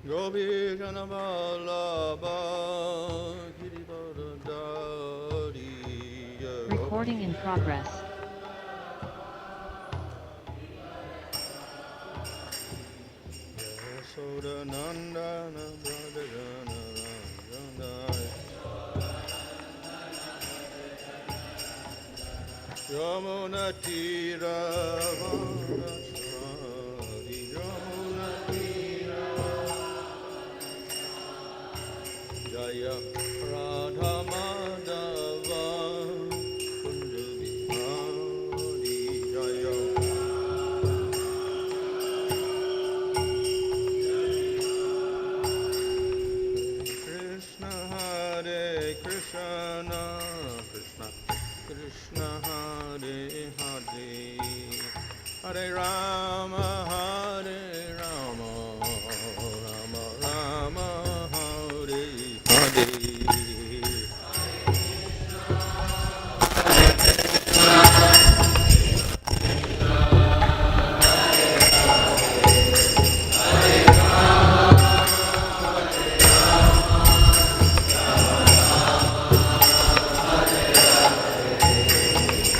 Gopi Janavalabha Girivardhari. Recording in progress. Yasodanandana Brajajana Yamuna Tira Varachari Yamuna Tira Jaya Radha Madhava Kunja Vihari Jaya Krishna Hare Krishna Krishna Krishna Hare Hare Hare Rama Hare Rama Rama Rama Hare Hare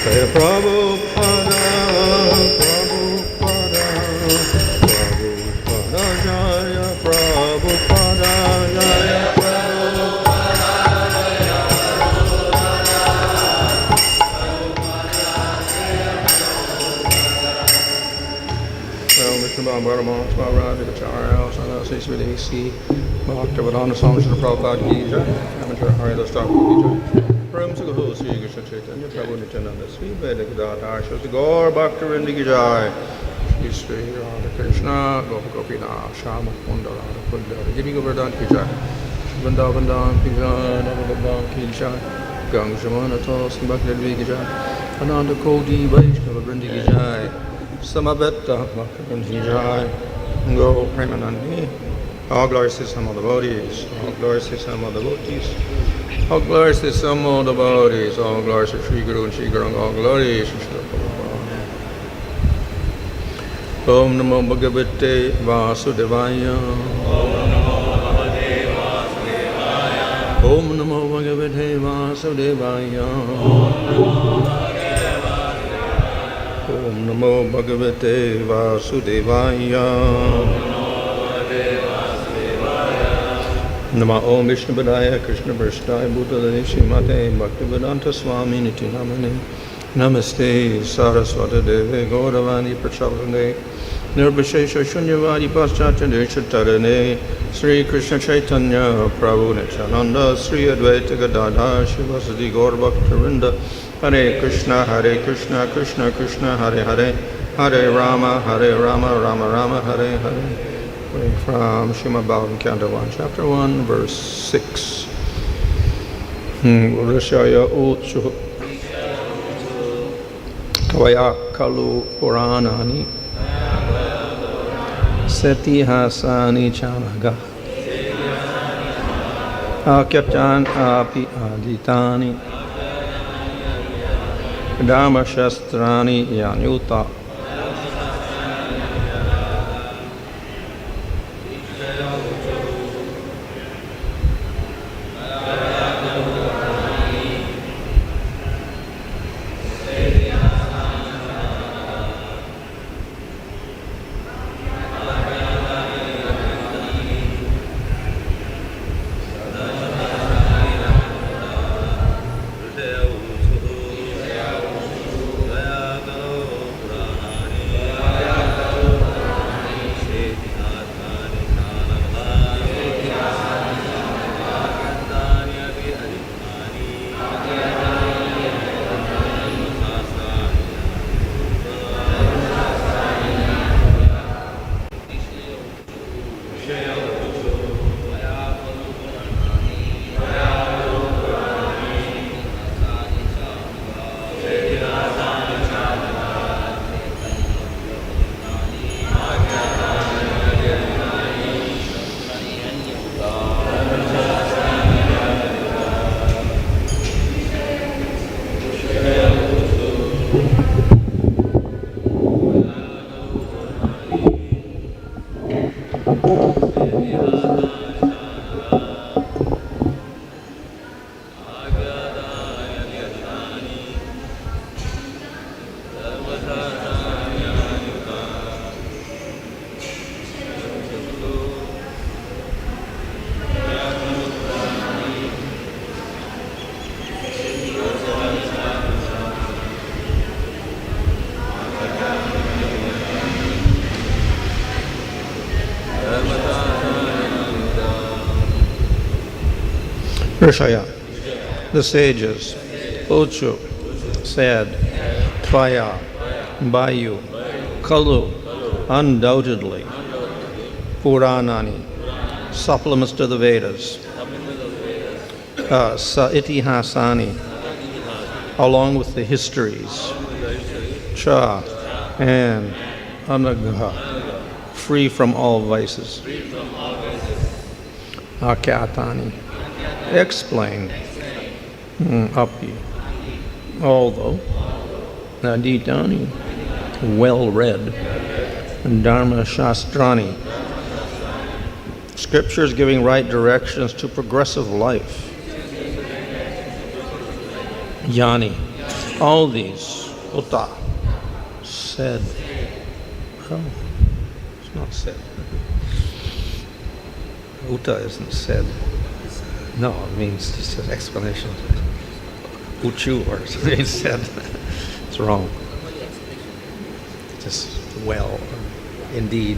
Jaya Prabhupada, Prabhupada, Prabhupada, Jaya Prabhupada, Jaya Prabhupada, Jaya Prabhupada. Well, Mr. Bhagavatam, Swaradhi, Acharya, Sanasi, Svidesi, Bhaktivedanta, Swami Srila Prabhupada Ki Jai, Amateur Haridas Thakur Ki Jai. Prem Sugho Sri Krishna Chaitanya Prabhu Nityananda Sri Vedakadadhar Shri Gaur Bhaktivinoda Ki Jai Shri Sri Radha Krishna Gopa Gopina Shama Kunda Radha Kunda Giri Govardhan Ki Jai Shri Vrindavan Ki Jai Navagabhan Ki Jai Gang Shamana Toski Bhakti Ki Jai Ananda Kodi Vaishnava Vrindi Ki Jai Samaveta Bhaktivinoda Ki Jai Go Premanandi. All glories to some of the devotees, all glories to some of the devotees. All glories to some of the devotees, all glories to Sri Guru and Sri Guru, all glories to Sri Prabhupada. Om Namo Bhagavate Vasudevaya. Om Namo Bhagavate Vasudevaya. Om Namo Bhagavate Vasudevaya. Nama Om Vishnu Padaya Krishna Prasthaya Bhutale Srimate Bhaktivedanta Swami Niti Namane Namaste Saraswata Deve Gauravani Prachalane Nirvishesha Shunyavadi Paschatya Deshatarane Sri Krishna Chaitanya Prabhu Nityananda Sri Advaita Gadadhar Shivasadi Gaur Bhaktarinda Hare Krishna Krishna Krishna Hare Hare Hare Rama Rama Rama Hare Hare. From Srimad Bhagavatam, Canto 1, Chapter 1, Verse 6. ṛṣaya ūcuḥ tvayā khalu purāṇāni setihāsāni cānagha ākhyātāni api adhītāni dharma-śāstrāṇi yāny ṛṣaya. The sages, ūcuḥ, said, tvayā, by you, khalu, undoubtedly, purāṇāni, supplements to the Vedas, sa-itihāsāni, along with the histories, ca and anagha, free from all vices, ākhyātāni, explained, although adhītāni, well read, dharma-śāstrāṇi, scriptures giving right directions to progressive life, yāni, all these, ūcuḥ, said, it's not said. Ūcuḥ isn't said. No, it means just an explanation. Ūcuḥ or something said. It's wrong. Just well, indeed.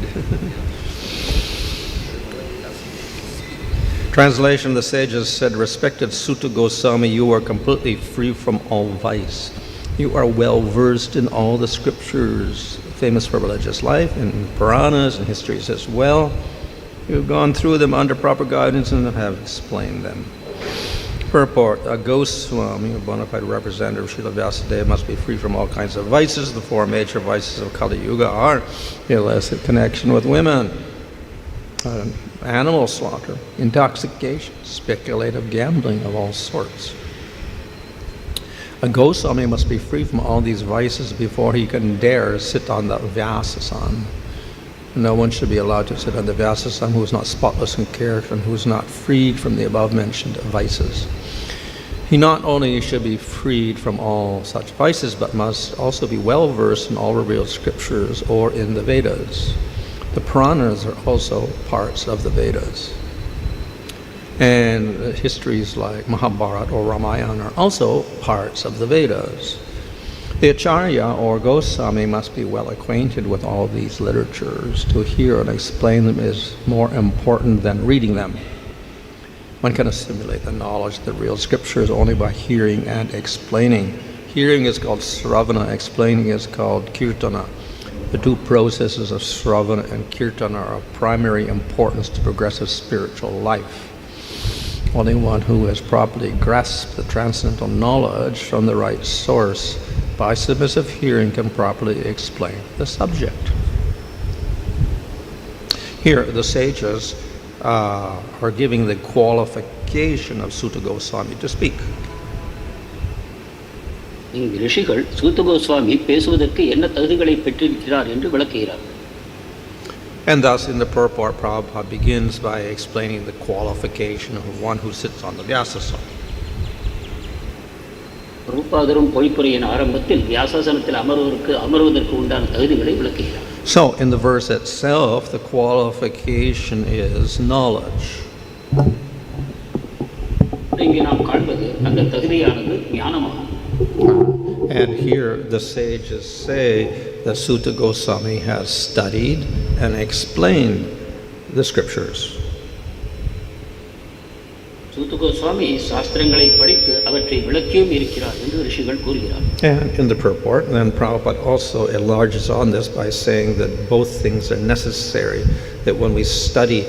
Translation: the sages said, respected Sūta Gosvāmī, you are completely free from all vice. You are well versed in all the scriptures, famous for religious life, and Purāṇas and histories as well. You've gone through them under proper guidance and have explained them. Purport: a Gosvāmī, a bona fide representative of Srila Vyasadeva, must be free from all kinds of vices. The four major vices of Kali Yuga are illicit connection with women, animal slaughter, intoxication, speculative gambling of all sorts. A Gosvāmī must be free from all these vices before he can dare sit on the Vyāsasan. No one should be allowed to sit on the Vyāsasan who is not spotless in character and who is not freed from the above-mentioned vices. He not only should be freed from all such vices, but must also be well-versed in all revealed scriptures or in the Vedas. The Purāṇas are also parts of the Vedas. And histories like Mahabharata or Ramayana are also parts of the Vedas. The Acharya or Gosvāmī must be well acquainted with all these literatures. To hear and explain them is more important than reading them. One can assimilate the knowledge of the real scriptures only by hearing and explaining. Hearing is called sravana, explaining is called kirtana. The two processes of sravana and kirtana are of primary importance to progressive spiritual life. Only one who has properly grasped the transcendental knowledge from the right source by submissive hearing can properly explain the subject. Here, the sages are giving the qualification of Sūta Gosvāmī to speak. இங்கு ரிஷிகள் சூத கோஸ்வாமி பேசுவதற்கு என்ன தகுதிகளை பெற்றிருக்கிறார் என்று விளக்குகிறார். And thus, in the purport, Prabhupada begins by explaining the qualification of one who sits on the Vyāsasan. ரூபாதரும் பொய்ப்புரையின் ஆரம்பத்தில் வியாசாசனத்தில் அமர்வதற்கு உண்டான தகுதிகளை விளக்குகிறார். So, in the verse itself, the qualification is knowledge. இங்கே நாம் காண்பது அந்த தகுதியானது ஞானமாகும். And here the sages say that Sūta Gosvāmī has studied and explained the scriptures. சூத கோஸ்வாமி சாஸ்திரங்களை படித்து அவற்றை விளக்கியும் இருக்கிறார் என்று ரிஷிகள் கூறுகிறார். And in the purport, then Prabhupada also enlarges on this by saying that both things are necessary, that when we study,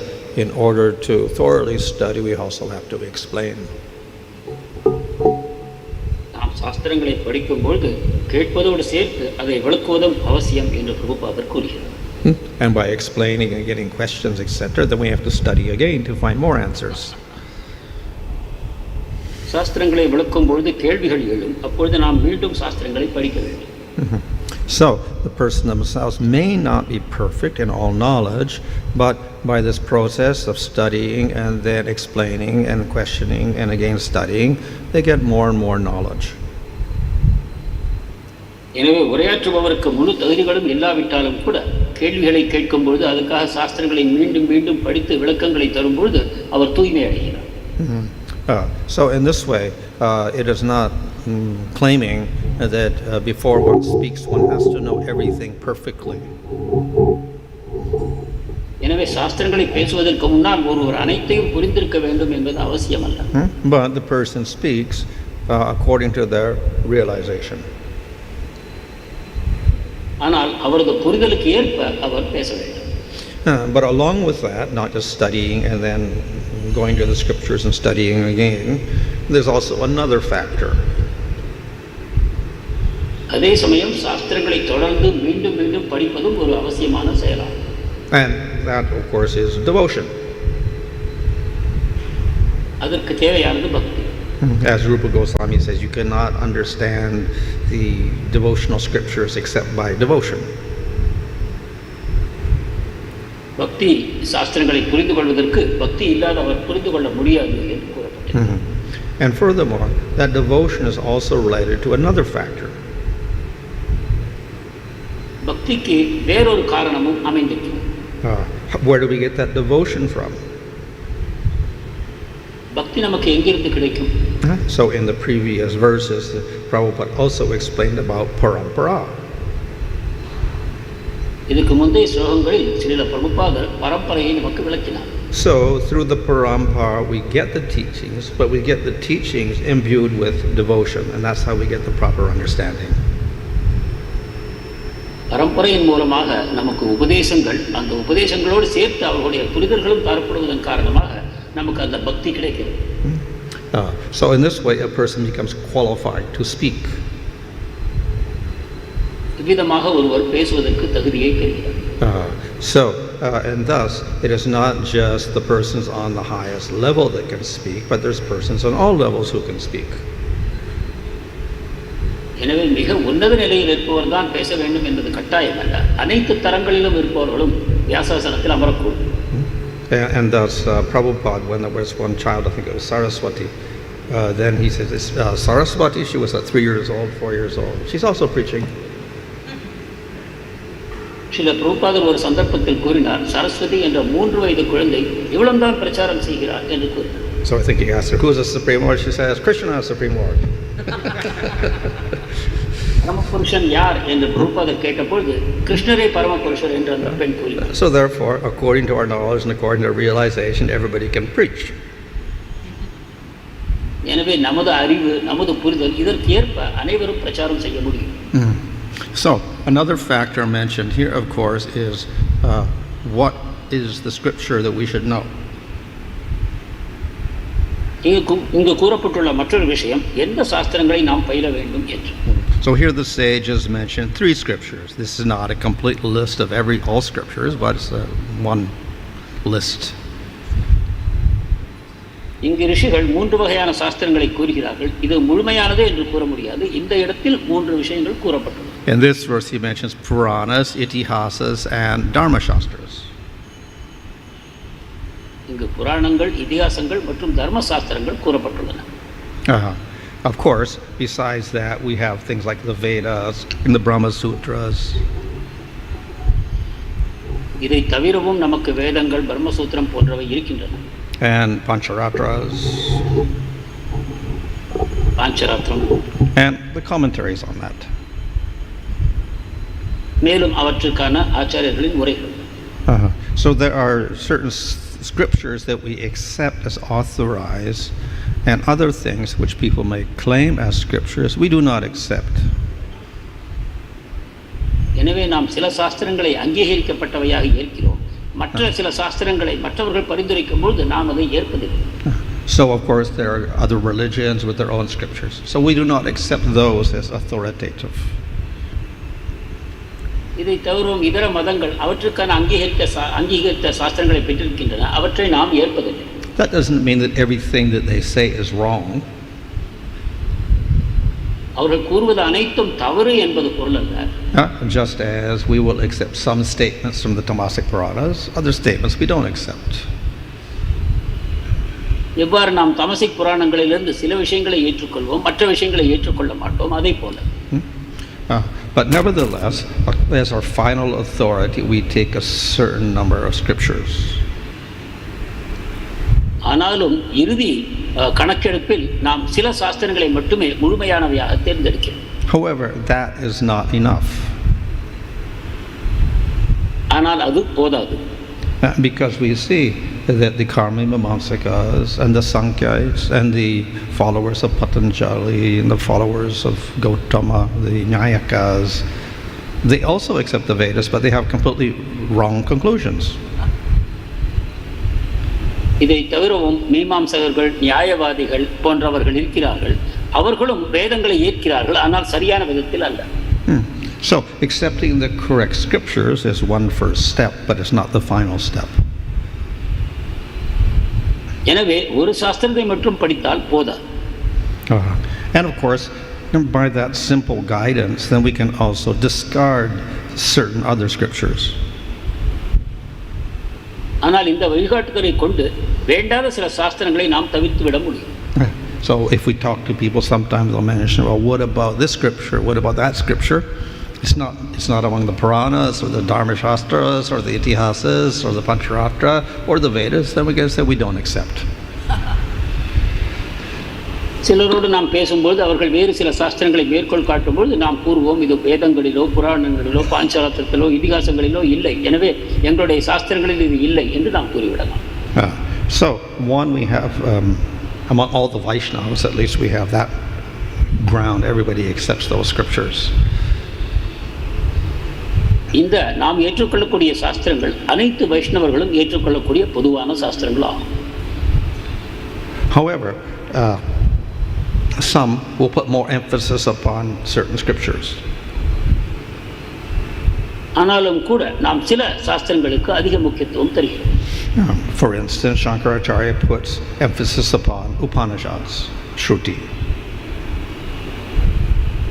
in order to thoroughly study, we also have to explain. நாம் சாஸ்திரங்களை படிக்கும்போது கேட்பதோடு சேர்த்து அதை விளக்குவதும் அவசியம் என்று பிரபுபாதர் கூறுகிறார். And by explaining and getting questions, etc., then we have to study again to find more answers. சாஸ்திரங்களை விளக்கும்போது கேள்விகள் எழும், அப்பொழுது நாம் மீண்டும் சாஸ்திரங்களை படிக்க வேண்டும். So, the person themselves may not be perfect in all knowledge, but by this process of studying and then explaining and questioning and again studying, they get more and more knowledge. எனவே உரையாற்றுபவருக்கு முழு தகுதிகளும் இல்லாவிட்டாலும் கூட கேள்விகளை கேட்கும்பொழுது அதுக்காக சாஸ்திரங்களை மீண்டும் மீண்டும் படித்து விளக்கங்களை தரும்பொழுது அவர் தூய்மை அடைகிறார். So in this way, it is not claiming that before one speaks, one has to know everything perfectly. எனவே எனவே சாஸ்திரங்களை பேசுவதற்கு முன்னால் ஒருவர் அனைத்தையும் புரிந்திருக்க வேண்டும் என்பது அவசியமல்ல. But the person speaks according to their realization. ஆனால் அவரது புரிதலுக்கு ஏற்ப அவர் பேச வேண்டும். But along with that, not just studying and then going to the scriptures and studying again, there's also another factor. அதே சமயம் சாஸ்திரங்களை தொடர்ந்து மீண்டும் மீண்டும் படிப்பதும் ஒரு அவசியமான செயலாகும். And that, of course, is devotion. அதற்கு தேவையானது பக்தி. As Sūta Gosvāmī says, you cannot understand the devotional scriptures except by devotion. பக்தி சாஸ்திரங்களை புரிந்து கொள்வதற்கு பக்தி இல்லாதவர் புரிந்து கொள்ள முடியாது என்று கூறப்பட்டது. And furthermore, that devotion is also related to another factor. பக்திக்கு வேறொரு காரணமும் அமைந்திருக்கிறது. Where do we get that devotion from? பக்தி நமக்கு எங்கிருந்து கிடைக்கும்? So in the previous verses, Prabhupada also explained about parampara. இதுக்கு முந்தைய ஸ்லோகங்களில் ஸ்ரீல பிரபுபாதர் பரம்பரையை நமக்கு விளக்கினார். So through the parampara we get the teachings, but we get the teachings imbued with devotion, and that's how we get the proper understanding. பரம்பரையின் மூலமாக நமக்கு உபதேசங்கள், அந்த உபதேசங்களோடு சேர்த்து அவர்களுடைய புரிதல்களும் தரப்படுவதன் காரணமாக நமக்கு அந்த பக்தி கிடைக்கிறது. So in this way a person becomes qualified to speak. இவ்விதமாக ஒருவர் பேசுவதற்கு தகுதியை பெறுகிறார். And thus it is not just the persons on the highest level that can speak, but there's persons on all levels who can speak. எனவே மிக உன்னத நிலையில் இருப்பவர் தான் பேச வேண்டும் என்பது கட்டாயம் அல்ல. அனைத்து தரங்களிலும் இருப்பவர்களும் வியாசாசனத்தில் அமரக்கூடும். And thus Prabhupada, when there was one child, I think it was Saraswati, then he says, Saraswati, she was 3 years old, 4 years old. She's also preaching. Srila பிரபுபாதர் ஒரு சந்தர்ப்பத்தில் கூறினார், சரஸ்வதி என்ற 3 வயது குழந்தை இவ்வளவு தான் பிரச்சாரம் செய்கிறார் என்று கூறினார். So I think he asked her, who is the Supreme Lord? She says, Krishna is Supreme Lord. பரமபுருஷன் யார் என்று பிரபுபாதர் கேட்டபொழுது கிருஷ்ணரே பரமபுருஷர் என்று அந்த பெண் கூறினார். So therefore, according to our knowledge and according to our realization, everybody can preach. எனவே நமது அறிவு, நமது புரிதல் இதற்கு ஏற்ப அனைவரும் பிரச்சாரம் செய்ய முடியும். So another factor mentioned here, of course, is what is the scripture that we should know. இங்கு கூறப்பட்டுள்ள மற்றொரு விஷயம் எந்த சாஸ்திரங்களை நாம் பயில வேண்டும் என்று. So here the sages mentioned 3 scriptures. This is not a complete list of all scriptures, but it's one list. இங்கு ரிஷிகள் 3 வகையான சாஸ்திரங்களை கூறுகிறார்கள். இது முழுமையானது என்று கூற முடியாது. இந்த இடத்தில் 3 விஷயங்கள் கூறப்பட்டுள்ளன. In this verse he mentions Purāṇas, itihāsas and dharma-śāstrāṇi. இங்கு புராணங்கள், இதிகாசங்கள் மற்றும் தர்மசாஸ்திரங்கள் கூறப்பட்டுள்ளன. Of course, besides that we have things like the Vedas and the Brahma Sutras. இதை தவிரவும் நமக்கு வேதங்கள், பிரம்மசூத்திரம் போன்றவை இருக்கின்றன. And Pancharatras. Pancharatram. And the commentaries on that. மேலும் அவற்றுக்கான ஆச்சாரியர்களின் உரைகள். So there are certain scriptures that we accept as authorized, and other things which people may claim as scriptures we do not accept. எனவே நாம் சில சாஸ்திரங்களை அங்கீகரிக்கப்பட்டவையாக ஏற்கிறோம். மற்ற சில சாஸ்திரங்களை மற்றவர்கள் பரிந்துரைக்கும்போது நாம் அதை ஏற்பதில்லை. So of course there are other religions with their own scriptures. So we do not accept those as authoritative. இதை தவிரவும் இதர மதங்கள் அவற்றுக்கான அங்கீகரித்த சாஸ்திரங்களை பெற்றிருக்கின்றன. அவற்றை நாம் ஏற்பதில்லை. That doesn't mean that everything that they say is wrong. அவர்கள் கூறுவது அனைத்தும் தவறு என்பது பொருள் அல்ல. Just as we will accept some statements from the Tamasic Purāṇas, other statements we don't accept. எவ்வாறு நாம் தமசிக் புராணங்களிலிருந்து சில விஷயங்களை ஏற்றுக்கொள்வோம், மற்ற விஷயங்களை ஏற்றுக்கொள்ள மாட்டோம், அதே போல. But nevertheless, as our final authority, we take a certain number of scriptures. ஆனாலும் இறுதி கணக்கெடுப்பில் நாம் சில சாஸ்திரங்களை மட்டுமே முழுமையானவையாக தேர்ந்தெடுக்கிறோம். However, that is not enough. ஆனால் அது போதாது. Because we see that the karma mīmāmsakas and the Saṅkhyayites and the followers of Patanjali and the followers of Gautama, the Nyayakas, they also accept the Vedas, but they have completely wrong conclusions. இதை தவிரவும் மீமாம்சகர்கள், நியாயவாதிகள் போன்றவர்கள் இருக்கிறார்கள். அவர்களும் வேதங்களை ஏற்கிறார்கள், ஆனால் சரியான விதத்தில் அல்ல. So accepting the correct scriptures is one first step, but it's not the final step. எனவே ஒரு சாஸ்திரத்தை மட்டும் படித்தால் போதாது. And of course, by that simple guidance, then we can also discard certain other scriptures. ஆனால் இந்த வழிகாட்டுதலை கொண்டு வேண்டாத சில சாஸ்திரங்களை நாம் தவிர்த்து விட முடியும். So if we talk to people, sometimes they'll mention, well, what about this scripture? What about that scripture? It's not among the Purāṇas or the dharma-śāstrāṇas or the itihāsas or the pancharatra or the Vedas. Then we can say we don't accept. சிலரோடு நாம் பேசும்போது அவர்கள் வேறு சில சாஸ்திரங்களை மேற்கோள் காட்டும்போது நாம் கூறுவோம், இது வேதங்களிலோ புராணங்களிலோ பாஞ்சராத்திரத்திலோ இதிகாசங்களிலோ இல்லை, எனவே எங்களுடைய சாஸ்திரங்களில் இது இல்லை என்று நாம் கூறிவிடலாம். So one, we have among all the Vaishnavas, at least we have that ground. Everybody accepts those scriptures. இந்த நாம் ஏற்றுக்கொள்ளக்கூடிய சாஸ்திரங்கள் அனைத்து வைஷ்ணவர்களும் ஏற்றுக்கொள்ளக்கூடிய பொதுவான சாஸ்திரங்கள் ஆகும். However, some will put more emphasis upon certain scriptures. ஆனாலும் கூட நாம் சில சாஸ்திரங்களுக்கு அதிக முக்கியத்துவம் தருகிறோம். For instance, Shankaracharya puts emphasis upon Upanishads, Shruti.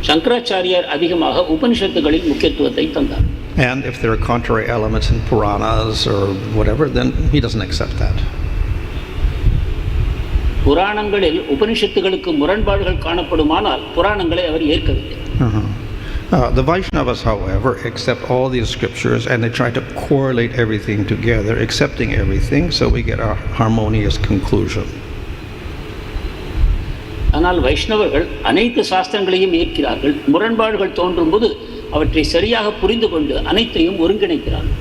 சங்கராச்சாரியார் அதிகமாக உபனிஷத்துகளில் முக்கியத்துவத்தை தந்தார். And if there are contrary elements in Purāṇas or whatever, then he doesn't accept that. புராணங்களில் உபனிஷத்துகளுக்கு முரண்பாடுகள் காணப்படுமானால் புராணங்களை அவர் ஏற்கவில்லை. The Vaishnavas, however, accept all these scriptures and they try to correlate everything together, accepting everything, so we get a harmonious conclusion. ஆனால் வைஷ்ணவர்கள் அனைத்து சாஸ்திரங்களையும் ஏற்கிறார்கள். முரண்பாடுகள் தோன்றும்போது அவற்றை சரியாக புரிந்து கொண்டு அனைத்தையும் ஒருங்கிணைக்கிறார்கள்.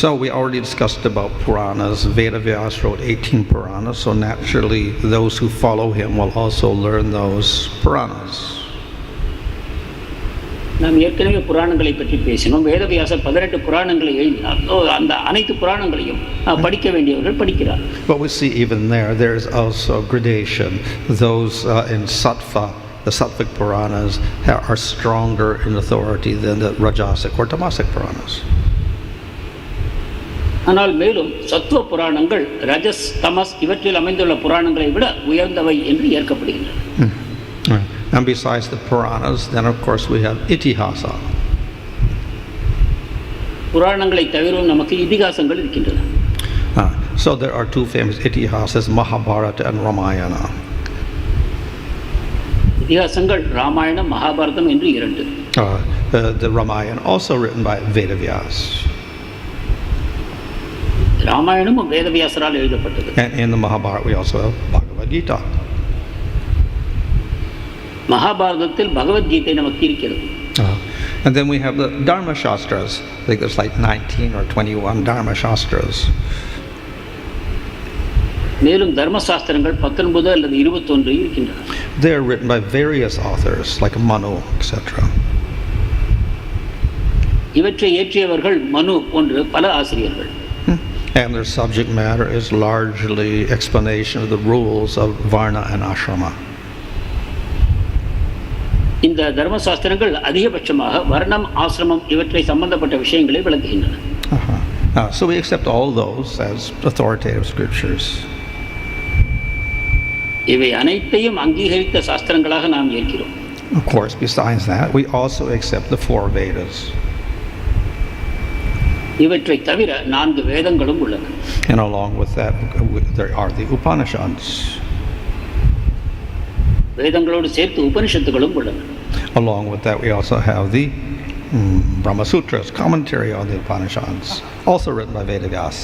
So we already discussed about Purāṇas. Vedas wrote 18 Purāṇas, so naturally those who follow him will also learn those Purāṇas. நாம் ஏற்கனவே புராணங்களை பற்றி பேசினோம். வேதவியாசர் 18 புராணங்களை எழுதினார். அந்த அனைத்து புராணங்களையும் படிக்க வேண்டியவர்கள் படிக்கிறார். But we see even there is also gradation. Those in sattva, the sattvic Purāṇas are stronger in authority than the rajasic or tamasic Purāṇas. ஆனால் மேலும் சத்துவ புராணங்கள் ரஜஸ், தமஸ் இவற்றில் அமைந்துள்ள புராணங்களை விட உயர்ந்தவை என்று ஏற்கப்படுகின்றன. And besides the Purāṇas, then of course we have itihāsāni. புராணங்களை தவிர நமக்கு இதிகாசங்கள் இருக்கின்றன. So there are two famous itihāsas, Mahabharata and Ramayana. இதிகாசங்கள் ராமாயணம், மகாபாரதம் என்று இரண்டு. The Ramayana also written by Vedavyas. ராமாயணமும் வேதவியாசரால் எழுதப்பட்டது. And in the Mahabharata we also have Bhagavad-gītā. மகாபாரதத்தில் பகவத்கீதை நமக்கு இருக்கிறது. And then we have the dharma-śāstrāṇas. I think there's like 19 or 21 dharma-śāstrāṇas. மேலும் தர்மசாஸ்திரங்கள் 19 அல்லது 21 இருக்கின்றன. They are written by various authors like Manu, etc. இவற்றை ஏற்றியவர்கள் மனு போன்ற பல ஆசிரியர்கள். And their subject matter is largely explanation of the rules of varna and ashrama. இந்த தர்மசாஸ்திரங்கள் அதிகபட்சமாக வர்ணம், ஆசிரமம் இவற்றை சம்பந்தப்பட்ட விஷயங்களை விளக்குகின்றன. So we accept all those as authoritative scriptures. இவை அனைத்தையும் அங்கீகரித்த சாஸ்திரங்களாக நாம் ஏற்கிறோம். Of course, besides that, we also accept the 4 Vedas. இவற்றை தவிர 4 வேதங்களும் உள்ளன. And along with that, there are the Upanishads. வேதங்களோடு சேர்த்து உபனிஷத்துகளும் உள்ளன. Along with that, we also have the Brahma Sutras, commentary on the Upanishads, also written by Vedas.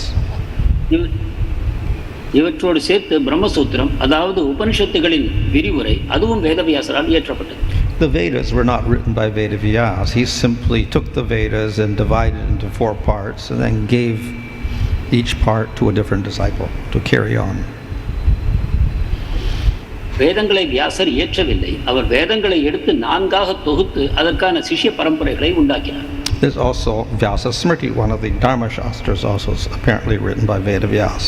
இவற்றோடு சேர்த்து பிரம்மசூத்திரம், அதாவது உபனிஷத்துகளின் விரிவுரை, அதுவும் வேதவியாசரால் இயற்றப்பட்டது. the Vedas were not written by Vedavyas. He simply took the Vedas and divided into 4 parts and then gave each part to a different disciple to carry on. வேதங்களை வியாசர் இயற்றவில்லை. அவர் வேதங்களை எடுத்து 4ஆக தொகுத்து அதற்கான சிஷ்ய பரம்பரைகளை உண்டாக்கினார். There's also Vyasa Smriti, one of the dharma-śāstrāṇi, also apparently written by Vedavyas.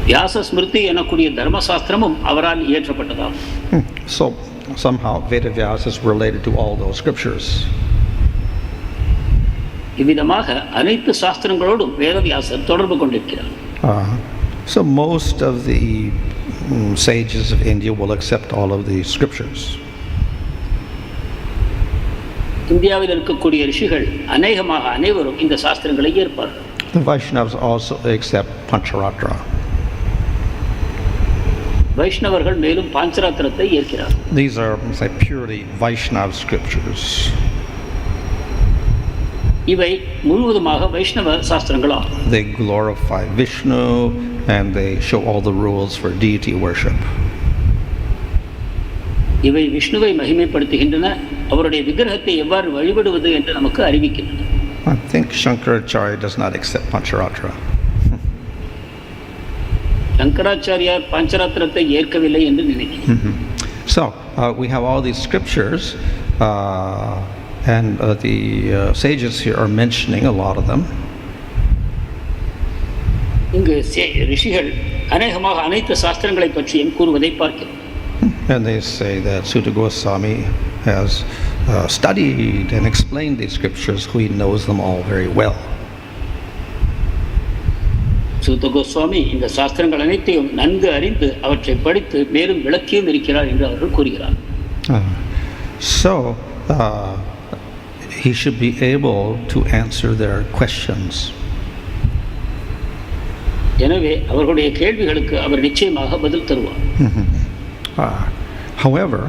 Vyasa Smriti எனக்கூடிய தர்மசாஸ்திரமும் அவரால் இயற்றப்பட்டதாகும். So somehow Vedavyas is related to all those scriptures. இவ்விதமாக அனைத்து சாஸ்திரங்களோடும் வேதவியாசர் தொடர்பு கொண்டிருக்கிறார். So most of the sages of India will accept all of the scriptures. இந்தியாவில் இருக்கக்கூடிய ரிஷிகள் அநேகமாக அனைவரும் இந்த சாஸ்திரங்களை ஏற்பார்கள். The Vaishnavas also accept Pancharatra. வைஷ்ணவர்கள் மேலும் பாஞ்சராத்திரத்தை ஏற்கிறார். These are, say, purely Vaishnava scriptures. இவை முழுவதுமாக வைஷ்ணவ சாஸ்திரங்களாகும். They glorify Vishnu and they show all the rules for deity worship. இவை விஷ்ணுவை மகிமைப்படுத்துகின்றன, அவருடைய விக்கிரகத்தை எவ்வாறு வழிபடுவது என்று நமக்கு அறிவிக்கின்றன. I think Shankaracharya does not accept Pancharatra. சங்கராச்சாரியார் பாஞ்சராத்திரத்தை ஏற்கவில்லை என்று நினைக்கிறேன். So we have all these scriptures and the sages here are mentioning a lot of them. இங்கு ரிஷிகள் அநேகமாக அனைத்து சாஸ்திரங்களை பற்றியும் கூறுவதை பார்க்கிறோம். And they say that Sūta Gosvāmī has studied and explained these scriptures. He knows them all very well. சூத கோஸ்வாமி இந்த சாஸ்திரங்கள் அனைத்தையும் நன்கு அறிந்து அவற்றை படித்து மேலும் விளக்கியும் இருக்கிறார் என்று அவர்கள் கூறுகிறார். So he should be able to answer their questions. எனவே அவர்களுடைய கேள்விகளுக்கு அவர் நிச்சயமாக பதில் தருவார். However,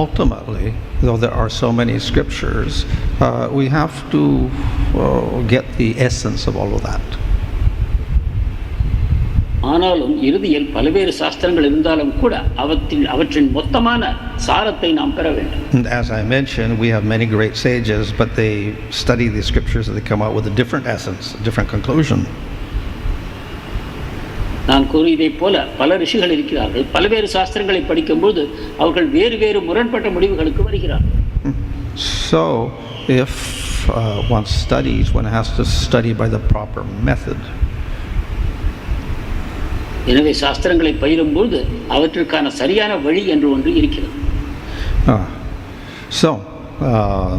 ultimately, though there are so many scriptures, we have to get the essence of all of that. ஆனாலும் இறுதியில் பல்வேறு சாஸ்திரங்கள் இருந்தாலும் கூட அவற்றின் மொத்தமான சாரத்தை நாம் பெற வேண்டும். And as I mentioned, we have many great sages, but they study the scriptures and they come out with a different essence, a different conclusion. நான் கூறியதைப் போல பல ரிஷிகள் இருக்கிறார்கள். பல்வேறு சாஸ்திரங்களை படிக்கும்போது அவர்கள் வேறு வேறு முரண்பட்ட முடிவுகளுக்கு வருகிறார்கள். So if one studies, one has to study by the proper method. எனவே சாஸ்திரங்களை பயிலும்போது அவற்றுக்கான சரியான வழி என்று ஒன்று இருக்கிறது. So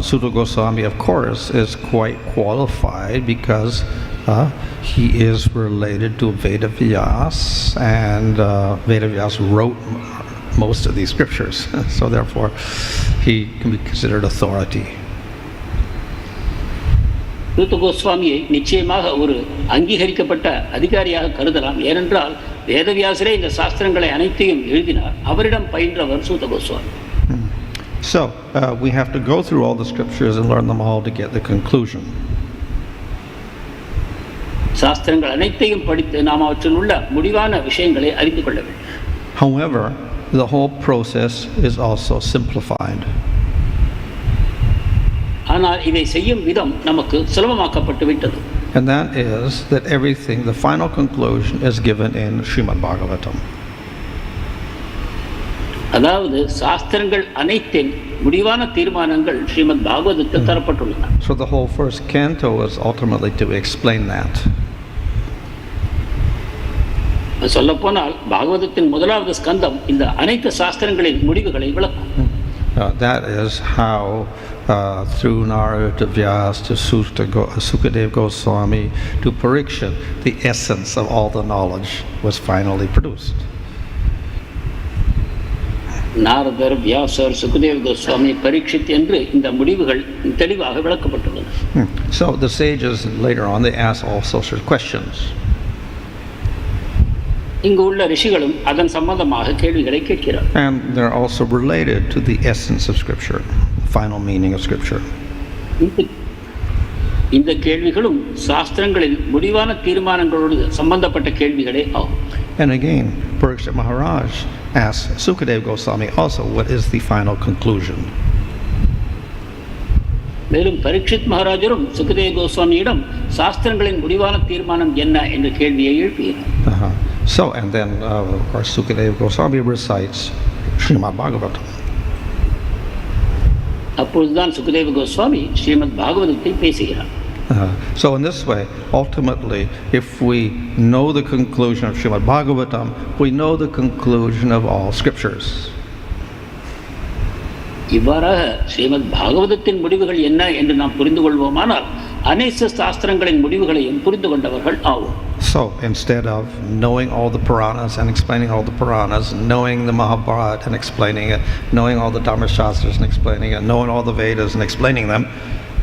Sūta Gosvāmī, of course, is quite qualified because he is related to Vedavyas, and Vedavyas wrote most of these scriptures. So therefore, he can be considered authority. சூத கோஸ்வாமியை நிச்சயமாக ஒரு அங்கீகரிக்கப்பட்ட அதிகாரியாக கருதலாம். ஏனென்றால் வேதவியாசரே இந்த சாஸ்திரங்களை அனைத்தையும் எழுதினார். அவரிடம் பயின்றவர் சூத Goswami. So we have to go through all the scriptures and learn them all to get the conclusion. சாஸ்திரங்கள் அனைத்தையும் படித்து நாம் அவற்றில் உள்ள முடிவான விஷயங்களை அறிந்து கொள்ள வேண்டும். However, the whole process is also simplified. ஆனால் இதை செய்யும் விதம் நமக்கு சுலபமாக்கப்பட்டு விட்டது. And that is that everything, the final conclusion is given in Srimad Bhagavatam. அதாவது சாஸ்திரங்கள் அனைத்தின் முடிவான தீர்மானங்கள் ஸ்ரீமத் பாகவதத்தில் தரப்பட்டுள்ளன. So the whole first canto is ultimately to explain that. சொல்லப்போனால் பாகவதத்தின் முதலாவது ஸ்கந்தம் இந்த அனைத்து சாஸ்திரங்களின் முடிவுகளை விளக்கும். That is how through Narada to Vyasa to Sūta Gosvāmī to Parikshit, the essence of all the knowledge was finally produced. நாரதர், வியாசர், சுகதேவ் கோஸ்வாமி, பரீட்சித் என்று இந்த முடிவுகள் தெளிவாக விளக்கப்பட்டுள்ளன. So the sages later on they ask all sorts of questions. இங்கு உள்ள ரிஷிகளும் அதன் சம்பந்தமாக கேள்விகளை கேட்கிறார். And they're also related to the essence of scripture, the final meaning of scripture. இந்த கேள்விகளும் சாஸ்திரங்களில் முடிவான தீர்மானங்களோடு சம்பந்தப்பட்ட கேள்விகளே ஆகும். And again, Parikshit Maharaj asked Sukadeva Goswāmī also, what is the final conclusion? மேலும் பரீட்சித் மகாராஜரும் சுகதேவ கோஸ்வாமியிடம் சாஸ்திரங்களின் முடிவான தீர்மானம் என்ன என்ற கேள்வியை எழுப்பினார். So, and then, of course, Sukadeva Goswāmī recites Srimad Bhagavatam. அப்பொழுதுதான் சுகதேவ கோஸ்வாமி ஸ்ரீமத் பாகவதத்தை பேசுகிறார். So in this way, ultimately, if we know the conclusion of Srimad Bhagavatam, we know the conclusion of all scriptures. இவ்வாறாக ஸ்ரீமத் பாகவதத்தின் முடிவுகள் என்ன என்று நாம் புரிந்து கொள்வோமானால் அனைத்து சாஸ்திரங்களின் முடிவுகளையும் புரிந்து கொண்டவர்கள் ஆவோம். So instead of knowing all the Purāṇas and explaining all the Purāṇas, knowing the Mahabharata and explaining it, knowing all the dharma-śāstrāṇi and explaining it, knowing all the Vedas and explaining them,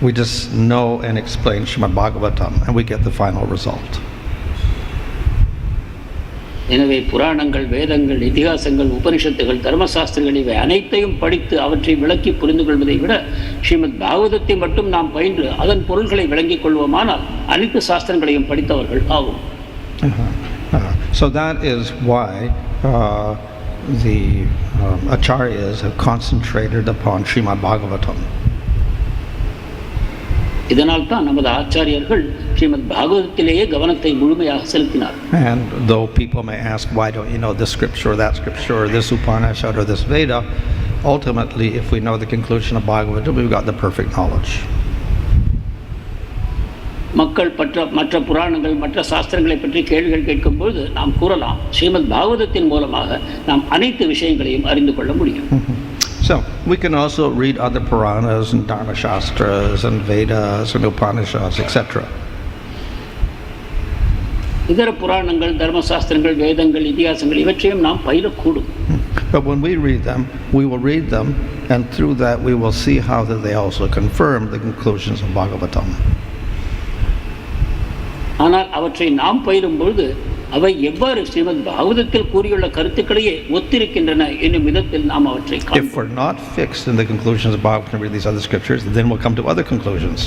we just know and explain Srimad Bhagavatam and we get the final result. எனவே புராணங்கள், வேதங்கள், இதிகாசங்கள், உபனிஷத்துகள், தர்மசாஸ்திரங்கள் இவை அனைத்தையும் படித்து அவற்றை விளக்கி புரிந்து கொள்வதை விட ஸ்ரீமத் பாகவதத்தை மட்டும் நாம் பயின்று அதன் பொருள்களை விளங்கிக் கொள்வோமானால் அனைத்து சாஸ்திரங்களையும் படித்தவர்கள் ஆகும். So that is why the acharyas have concentrated upon Srimad Bhagavatam. இதனால் தான் நமது ஆச்சாரியர்கள் ஸ்ரீமத் பாகவதத்திலேயே கவனத்தை முழுமையாக செலுத்தினார். And though people may ask, why don't you know this scripture or that scripture or this Upanishad or this Veda, ultimately if we know the conclusion of Bhagavatam, we've got the perfect knowledge. மக்கள் மற்ற புராணங்கள், மற்ற சாஸ்திரங்களை பற்றி கேள்விகள் கேட்கும்போது நாம் கூறலாம், ஸ்ரீமத் பாகவதத்தின் மூலமாக நாம் அனைத்து விஷயங்களையும் அறிந்து கொள்ள முடியும். So we can also read other Purāṇas and dharma-śāstrāṇas and Vedas and Upanishads, etc. இதர புராணங்கள், தர்மசாஸ்திரங்கள், வேதங்கள், இதிகாசங்கள் இவற்றையும் நாம் பயிலக்கூடும். But when we read them, we will read them, and through that we will see how that they also confirm the conclusions of Bhagavatam. ஆனால் அவற்றை நாம் பயிலும் பொழுது அவை எவ்வாறு ஸ்ரீமத் பாகவதத்தில் கூறியுள்ள கருத்துக்களையே ஒத்திருக்கின்றன என்னும் விதத்தில் நாம் அவற்றை காண்போம். If we're not fixed in the conclusions of Bhagavatam and read these other scriptures, then we'll come to other conclusions.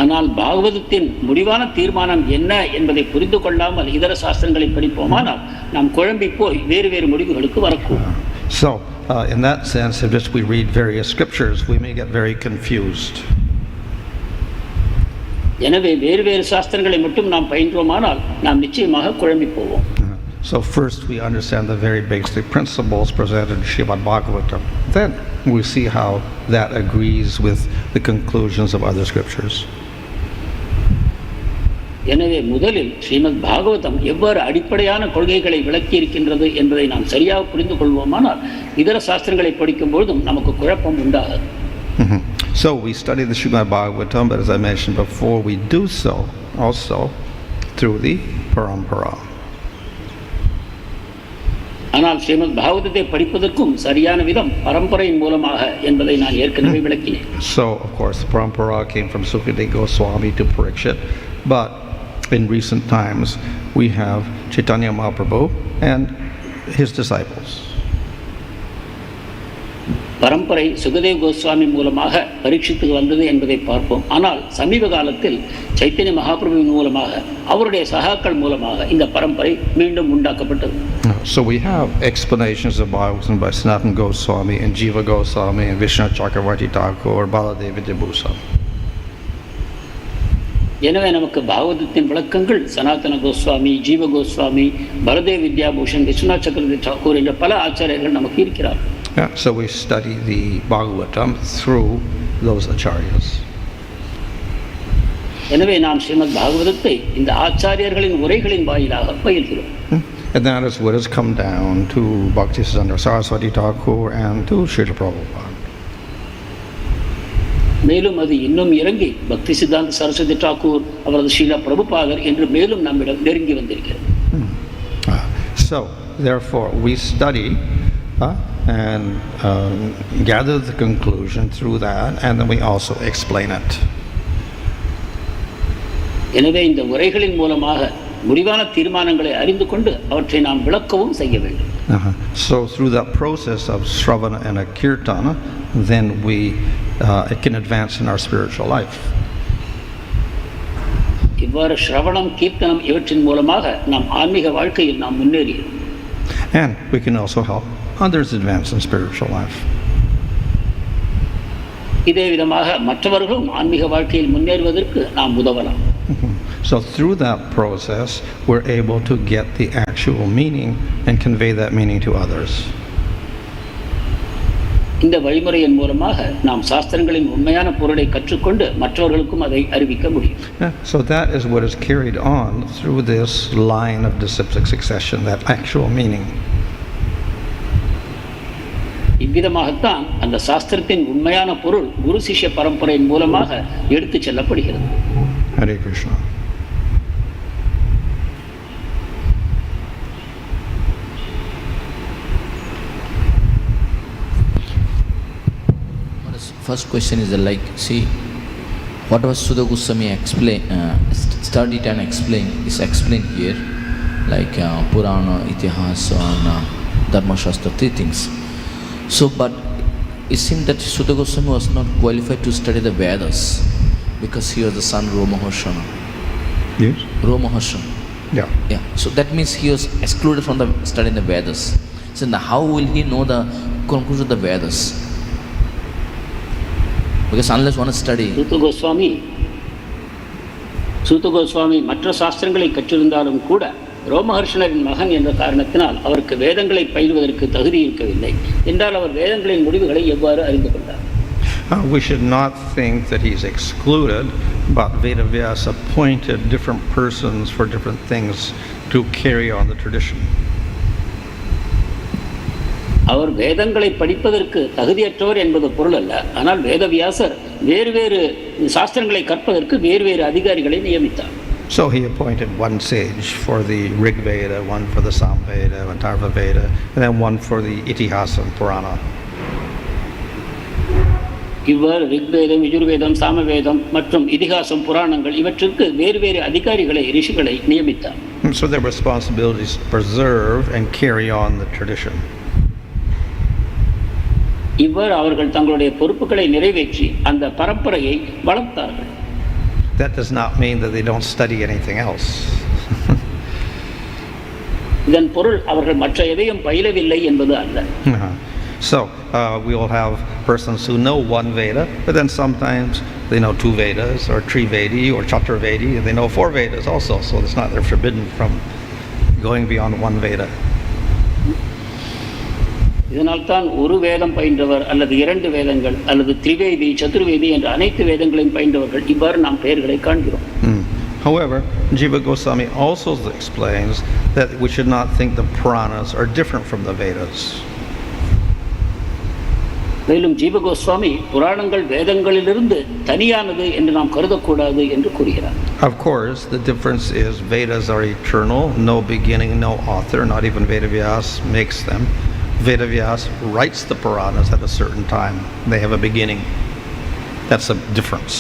ஆனால் பாகவதத்தின் முடிவான தீர்மானம் என்ன என்பதை புரிந்து கொள்ளாமல் இதர சாஸ்திரங்களை படிப்போமானால் நாம் குழம்பி போய் வேறு வேறு முடிவுகளுக்கு வரக்கூடும். So, in that sense, if just we read various scriptures, we may get very confused. எனவே வேறு வேறு சாஸ்திரங்களை மட்டும் நாம் பயின்றோமானால் நாம் நிச்சயமாக குழம்பி போவோம். So first we understand the very basic principles presented in Srimad Bhagavatam. Then we see how that agrees with the conclusions of other scriptures. எனவே முதலில் ஸ்ரீமத் பாகவதம் எவ்வாறு அடிப்படையான கொள்கைகளை விளக்கி இருக்கின்றது என்பதை நாம் சரியாக புரிந்து கொள்வோமானால் இதர சாஸ்திரங்களை படிக்கும் பொழுதும் நமக்கு குழப்பம் உண்டாகாது. So we study the Srimad Bhagavatam, but as I mentioned before, we do so also through the parampara. ஆனால் ஸ்ரீமத் பாகவதத்தை படிப்பதற்கும் சரியான விதம் பரம்பரையின் மூலமாக என்பதை நான் ஏற்கனவே விளக்கினேன். So of course the parampara came from Sūta Gosvāmī to Parikshit, but in recent times we have Chaitanya Mahaprabhu and his disciples. பரம்பரை சுகதேவ கோஸ்வாமி மூலமாக பரீட்சித்துக்கு வந்தது என்பதை பார்ப்போம். ஆனால் சமீப காலத்தில் சைத்தன்ய மகாபிரபுவின் மூலமாக அவருடைய சகாக்கள் மூலமாக இந்த பரம்பரை மீண்டும் உண்டாக்கப்பட்டது. So we have explanations of Bhagavatam by Sanatana Goswami and Jiva Goswami and Vishnu Chakravarti Thakur, Baladeva Debhusa. எனவே நமக்கு பாகவதத்தின் விளக்கங்கள் சனாதன கோஸ்வாமி, ஜீவ கோஸ்வாமி, பலதேவ வித்யாபூஷன், விஸ்வநாத் சக்கரவர்த்தி டாக்கூர் என்ற பல ஆச்சாரியர்கள் நமக்கு இருக்கிறார்கள். Yeah, so we study the Bhagavatam through those acharyas. எனவே நாம் ஸ்ரீமத் பாகவதத்தை இந்த ஆச்சாரியர்களின் உரைகளின் வாயிலாக பயில்கிறோம். And that is what has come down to Bhaktisiddhanta Saraswati Thakur and to Srila Prabhupada. மேலும் அது இன்னும் இறங்கி பக்தி சித்தாந்த சரஸ்வதி டாக்கூர் அவரது ஸ்ரீல பிரபுபாதர் என்று மேலும் நம்மிடம் நெருங்கி வந்திருக்கிறது. So therefore we study and gather the conclusion through that, and then we also explain it. எனவே இந்த உரைகளின் மூலமாக முடிவான தீர்மானங்களை அறிந்து கொண்டு அவற்றை நாம் விளக்கவும் செய்ய வேண்டும். So through that process of Shravana and Kirtana, then we it can advance in our spiritual life. இவ்வாறு ஸ்ரவணம், கீர்த்தனம் இவற்றின் மூலமாக நாம் ஆன்மீக வாழ்க்கையில் நாம் முன்னேறியோம். And we can also help others advance in spiritual life. இதே விதமாக மற்றவர்களும் ஆன்மீக வாழ்க்கையில் முன்னேறுவதற்கு நாம் உதவலாம். So through that process, we're able to get the actual meaning and convey that meaning to others. இந்த வழிமுறையின் மூலமாக நாம் சாஸ்திரங்களின் உண்மையான பொருளை கற்றுக்கொண்டு மற்றவர்களுக்கும் அதை அறிவிக்க முடியும். So that is what is carried on through this line of disciplic succession, that actual meaning. இவ்விதமாகத்தான் அந்த சாஸ்திரத்தின் உண்மையான பொருள் குரு சிஷ்ய பரம்பரையின் மூலமாக எடுத்துச் செல்லப்படுகிறது. Hare Krishna. First question is like, see, what was Sūta Gosvāmī studied and explained is explained here, like Purāṇa, ākhyātāni, dharma-śāstrāṇi, three things. So, but it seemed that Sūta Gosvāmī was not qualified to study the Vedas because he was the son of Romaharsha. Yes? Romaharsha. Yeah. Yeah. So that means he was excluded from the studying the Vedas. So now how will he know the conclusion of the Vedas? Because unless one is studying. சூத கோஸ்வாமி மற்ற சாஸ்திரங்களை கற்றிருந்தாலும் கூட ரோமஹர்ஷனரின் மகன் என்ற காரணத்தினால் அவருக்கு வேதங்களை பயில்வதற்கு தகுதி இருக்கவில்லை என்றால் அவர் வேதங்களின் முடிவுகளை எவ்வாறு அறிந்து கொண்டார்? We should not think that he's excluded, but Vedas appointed different persons for different things to carry on the tradition. அவர் வேதங்களை படிப்பதற்கு தகுதியற்றவர் என்பது பொருள் அல்ல. ஆனால் வேதவியாசர் வேறு வேறு சாஸ்திரங்களை கற்பதற்கு வேறு வேறு அதிகாரிகளை நியமித்தார். So he appointed one sage for the Rig Veda, one for the Sam Veda, and Atharva Veda, and then one for the itihāsāni Purāṇa. இவர் ரிக்வேதம், யஜுர்வேதம், சாமவேதம் மற்றும் இதிகாசம், புராணங்கள் இவற்றுக்கு வேறு வேறு அதிகாரிகளை, ரிஷிகளை நியமித்தார். So their responsibilities to preserve and carry on the tradition. இவர் அவர்கள் தங்களுடைய பொறுப்புகளை நிறைவேற்றி அந்த பரம்பரையை வளர்த்தார்கள். That does not mean that they don't study anything else. இதன் பொருள் அவர்கள் மற்ற எதையும் பயிலவில்லை என்பது அல்ல. So we will have persons who know one Veda, but then sometimes they know two Vedas or Trivedi or Chaturvedi, and they know four Vedas also. So it's not they're forbidden from going beyond one Veda. இதனால்தான் ஒரு வேதம் பயின்றவர் அல்லது இரண்டு வேதங்கள் அல்லது திரிவேதி, சதுர்வேதி என்ற அனைத்து வேதங்களையும் பயின்றவர்கள் இவ்வாறு நாம் பெயர்களை காண்கிறோம். However, Jiva Gosvāmī also explains that we should not think the Purāṇas are different from the Vedas. மேலும் ஜீவ கோஸ்வாமி புராணங்கள் வேதங்களிலிருந்து தனியானது என்று நாம் கருதக்கூடாது என்று கூறுகிறார். Of course, the difference is Vedas are eternal, no beginning, no author, not even Vedavyas makes them. Vedavyas writes the Purāṇas at a certain time. They have a beginning. That's a difference.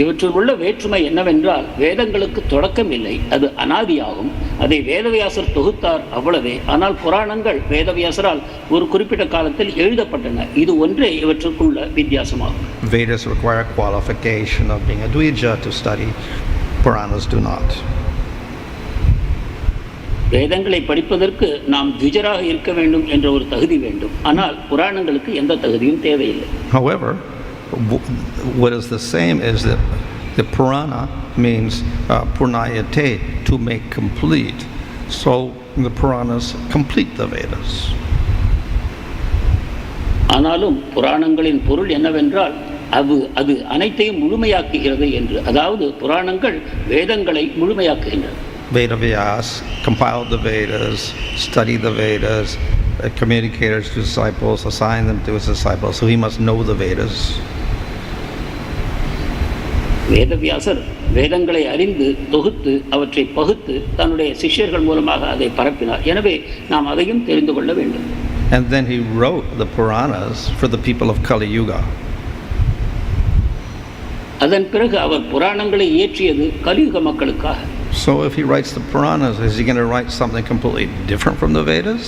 இவற்றில் உள்ள வேற்றுமை என்னவென்றால் வேதங்களுக்கு தொடக்கம் இல்லை, அது அனாதியாகும். அதை வேதவியாசர் தொகுத்தார், அவ்வளவே. ஆனால் புராணங்கள் வேதவியாசரால் ஒரு குறிப்பிட்ட காலத்தில் எழுதப்பட்டன. இது ஒன்றே இவற்றுக்குள்ள வித்தியாசமாகும். Vedas require qualification of being a dvija to study. Purāṇas do not. வேதங்களை படிப்பதற்கு நாம் த்விஜராக இருக்க வேண்டும் என்ற ஒரு தகுதி வேண்டும். ஆனால் புராணங்களுக்கு எந்த தகுதியும் தேவையில்லை. However, what is the same is that the Purāṇa means purnayate, to make complete. So the Purāṇas complete the Vedas. ஆனாலும் புராணங்களின் பொருள் என்னவென்றால் அது அனைத்தையும் முழுமையாக்குகிறது என்று. அதாவது புராணங்கள் வேதங்களை முழுமையாக்குகின்றன. Vedavyas compiled the Vedas, studied the Vedas, communicated to disciples, assigned them to his disciples, so he must know the Vedas. வேதவியாசர் வேதங்களை அறிந்து தொகுத்து அவற்றை பகுத்து தன்னுடைய சிஷ்யர்கள் மூலமாக அதை பரப்பினார். எனவே நாம் அதையும் தெரிந்து கொள்ள வேண்டும். And then he wrote the Purāṇas for the people of Kali Yuga. அதன் பிறகு அவர் புராணங்களை இயற்றியது கலியுக மக்களுக்காக. So if he writes the Purāṇas, is he going to write something completely different from the Vedas?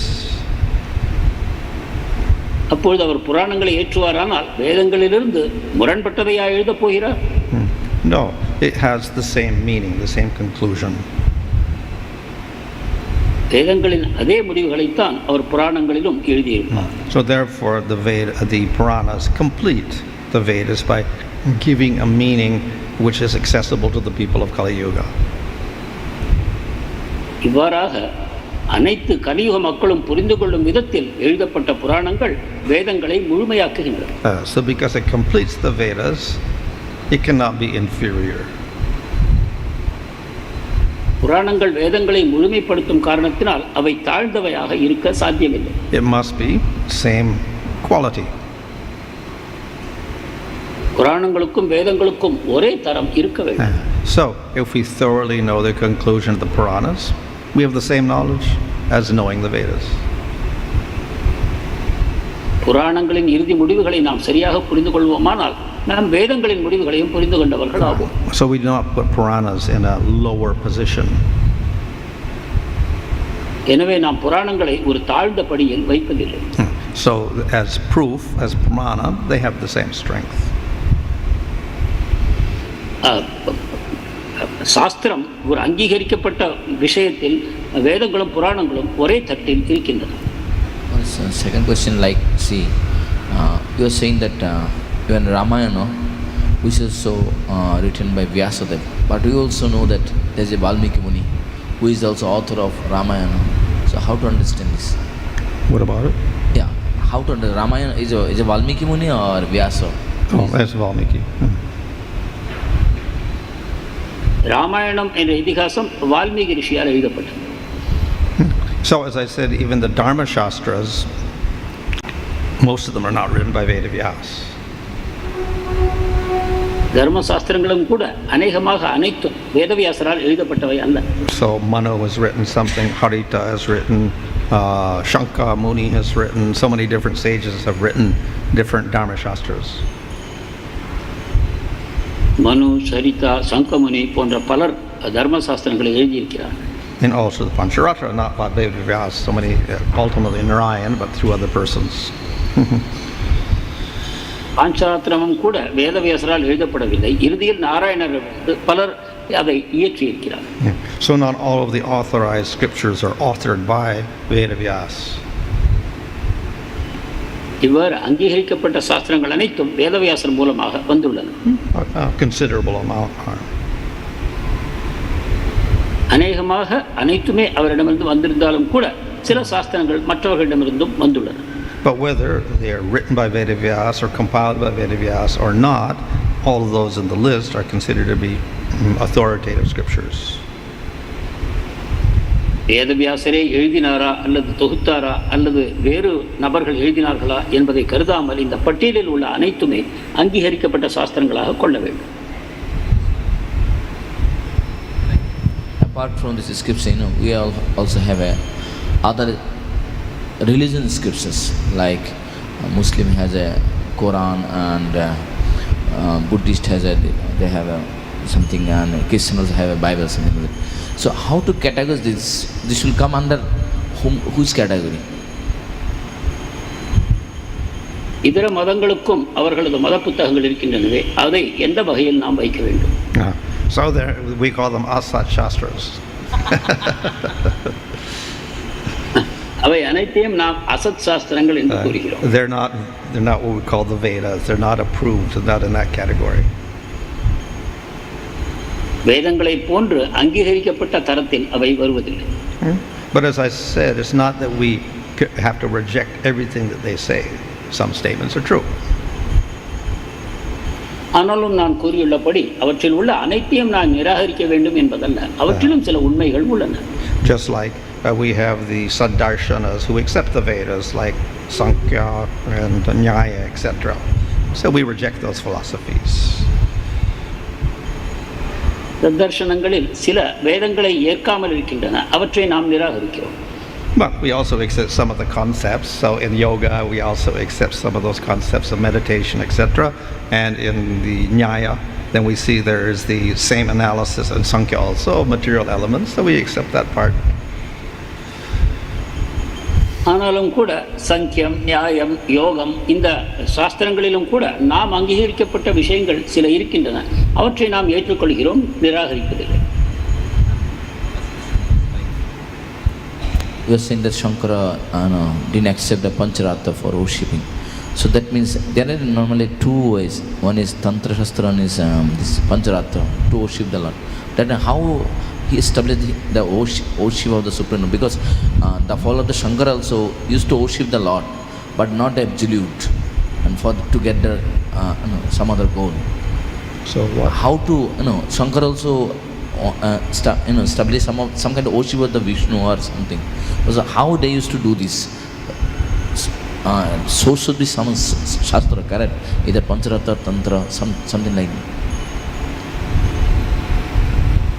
அப்பொழுது அவர் புராணங்களை ஏற்றுவாரானால் வேதங்களிலிருந்து முரண்பட்டதையா எழுதப் போகிறார்? No, it has the same meaning, the same conclusion. வேதங்களின் அதே முடிவுகளைத்தான் அவர் புராணங்களிலும் எழுதியிருப்பார். So therefore the Purāṇas complete the Vedas by giving a meaning which is accessible to the people of Kali Yuga. இவ்வாறாக அனைத்து கலியுக மக்களும் புரிந்து கொள்ளும் விதத்தில் எழுதப்பட்ட புராணங்கள் வேதங்களை முழுமையாக்குகின்றன. So because it completes the Vedas, it cannot be inferior. புராணங்கள் வேதங்களை முழுமைப்படுத்தும் காரணத்தினால் அவை தாழ்ந்தவையாக இருக்க சாத்தியமில்லை. It must be same quality. புராணங்களுக்கும் வேதங்களுக்கும் ஒரே தரம் இருக்க வேண்டும். So if we thoroughly know the conclusion of the Purāṇas, we have the same knowledge as knowing the Vedas. புராணங்களின் இறுதி முடிவுகளை நாம் சரியாக புரிந்து கொள்வோமானால் நாம் வேதங்களின் முடிவுகளையும் புரிந்து கொண்டவர்கள் ஆகும். So we do not put Purāṇas in a lower position. எனவே நாம் புராணங்களை ஒரு தாழ்ந்த படியில் வைப்பதில்லை. So as proof, as Purāṇa, they have the same strength. சாஸ்திரம் ஒரு அங்கீகரிக்கப்பட்ட விஷயத்தில் வேதங்களும் புராணங்களும் ஒரே தட்டில் இருக்கின்றன. Second question, like, see, you are saying that even Ramayana, which is so written by Vyasadeva, but we also know that there is a Valmiki Muni who is also author of Ramayana. So how to understand this? What about it? Yeah, how to understand Ramayana is a Valmiki Muni or Vyasa? Oh, that's Valmiki. Ramayanam என்ற இதிகாசம் வால்மீகி ரிஷியால் எழுதப்பட்டது. So as I said, even the dharma-śāstrāṇas, most of them are not written by Vedas. தர்மசாஸ்திரங்களும் கூட அநேகமாக அனைத்தும் வேதவியாசரால் எழுதப்பட்டவை அல்ல. So Manu has written something, Harita has written, Shankha Muni has written, so many different sages have written different dharma-śāstrāṇas. மனு, சரிதா, சங்கமுனி போன்ற பலர் தர்மசாஸ்திரங்களை எழுதியிருக்கிறார். And also the Pancharatra, not by Vedas, so many, ultimately Narayan, but through other persons. பாஞ்சராத்திரமும் கூட வேதவியாசரால் எழுதப்படவில்லை. இறுதியில் நாராயணர் பலர் அதை இயற்றியிருக்கிறார். So not all of the authorized scriptures are authored by Vedas. இவ்வாறு அங்கீகரிக்கப்பட்ட சாஸ்திரங்கள் அனைத்தும் வேதவியாசர் மூலமாக வந்துள்ளன. Considerable amount are. அநேகமாக அனைத்துமே அவரிடமிருந்து வந்திருந்தாலும் கூட சில சாஸ்திரங்கள் மற்றவர்களிடமிருந்தும் வந்துள்ளன. But whether they are written by Vedas or compiled by Vedas or not, all of those in the list are considered to be authoritative scriptures. வேதவியாசரே எழுதினாரா அல்லது தொகுத்தாரா அல்லது வேறு நபர்கள் எழுதினார்களா என்பதை கருதாமல் இந்த பட்டியலில் உள்ள அனைத்துமே அங்கீகரிக்கப்பட்ட சாஸ்திரங்களாக கொள்ள வேண்டும். Apart from this scripture, we also have other religion scriptures, like Muslim has a Quran and Buddhist has they have something, and Christians have a Bible, something like that. So how to categorize this? This will come under whose category? இதர மதங்களுக்கும் அவர்களது மத புத்தகங்கள் இருக்கின்றனவே, அதை எந்த வகையில் நாம் வைக்க வேண்டும்? So there, we call them asat shastras. அவை அனைத்தையும் நாம் அசத் சாஸ்திரங்கள் என்று கூறுகிறோம். They're not what we call the Vedas. They're not approved. They're not in that category. வேதங்களை போன்று அங்கீகரிக்கப்பட்ட தரத்தில் அவை வருவதில்லை. But as I said, it's not that we have to reject everything that they say. Some statements are true. ஆனாலும் நான் கூறியுள்ளபடி அவற்றில் உள்ள அனைத்தையும் நான் நிராகரிக்க வேண்டும் என்பதல்ல, அவற்றிலும் சில உண்மைகள் உள்ளன. Just like we have the saddarshanas who accept the Vedas, like Sankhya and Nyaya, etc. So we reject those philosophies. தர்ஷனங்களில் சில வேதங்களை ஏற்காமல் இருக்கின்றன, அவற்றை நாம் நிராகரிக்கிறோம். But we also accept some of the concepts. So in yoga, we also accept some of those concepts of meditation, etc. And in the Nyaya, then we see there is the same analysis in Sankhya also, material elements. So we accept that part. ஆனாலும் கூட சங்கியம், நியாயம், யோகம் இந்த சாஸ்திரங்களிலும் கூட நாம் அங்கீகரிக்கப்பட்ட விஷயங்கள் சில இருக்கின்றன, அவற்றை நாம் ஏற்றுக்கொள்கிறோம், நிராகரிப்பதில்லை. you are saying that Shankara didn't accept the Pancharatha for worshipping. So that means there are normally two ways. One is Tantra-śāstrā and is this Pancharatha, to worship the Lord. Then how he established the worship of the Supreme? Because the follower of the Shankara also used to worship the Lord, but not absolute, and to get the, some other goal. So what? How to, Shankara also establish some kind of worship of the Vishnu or something. So how they used to do this? So should be some Shastra, correct? Either Pancharatha, Tantra, something like that.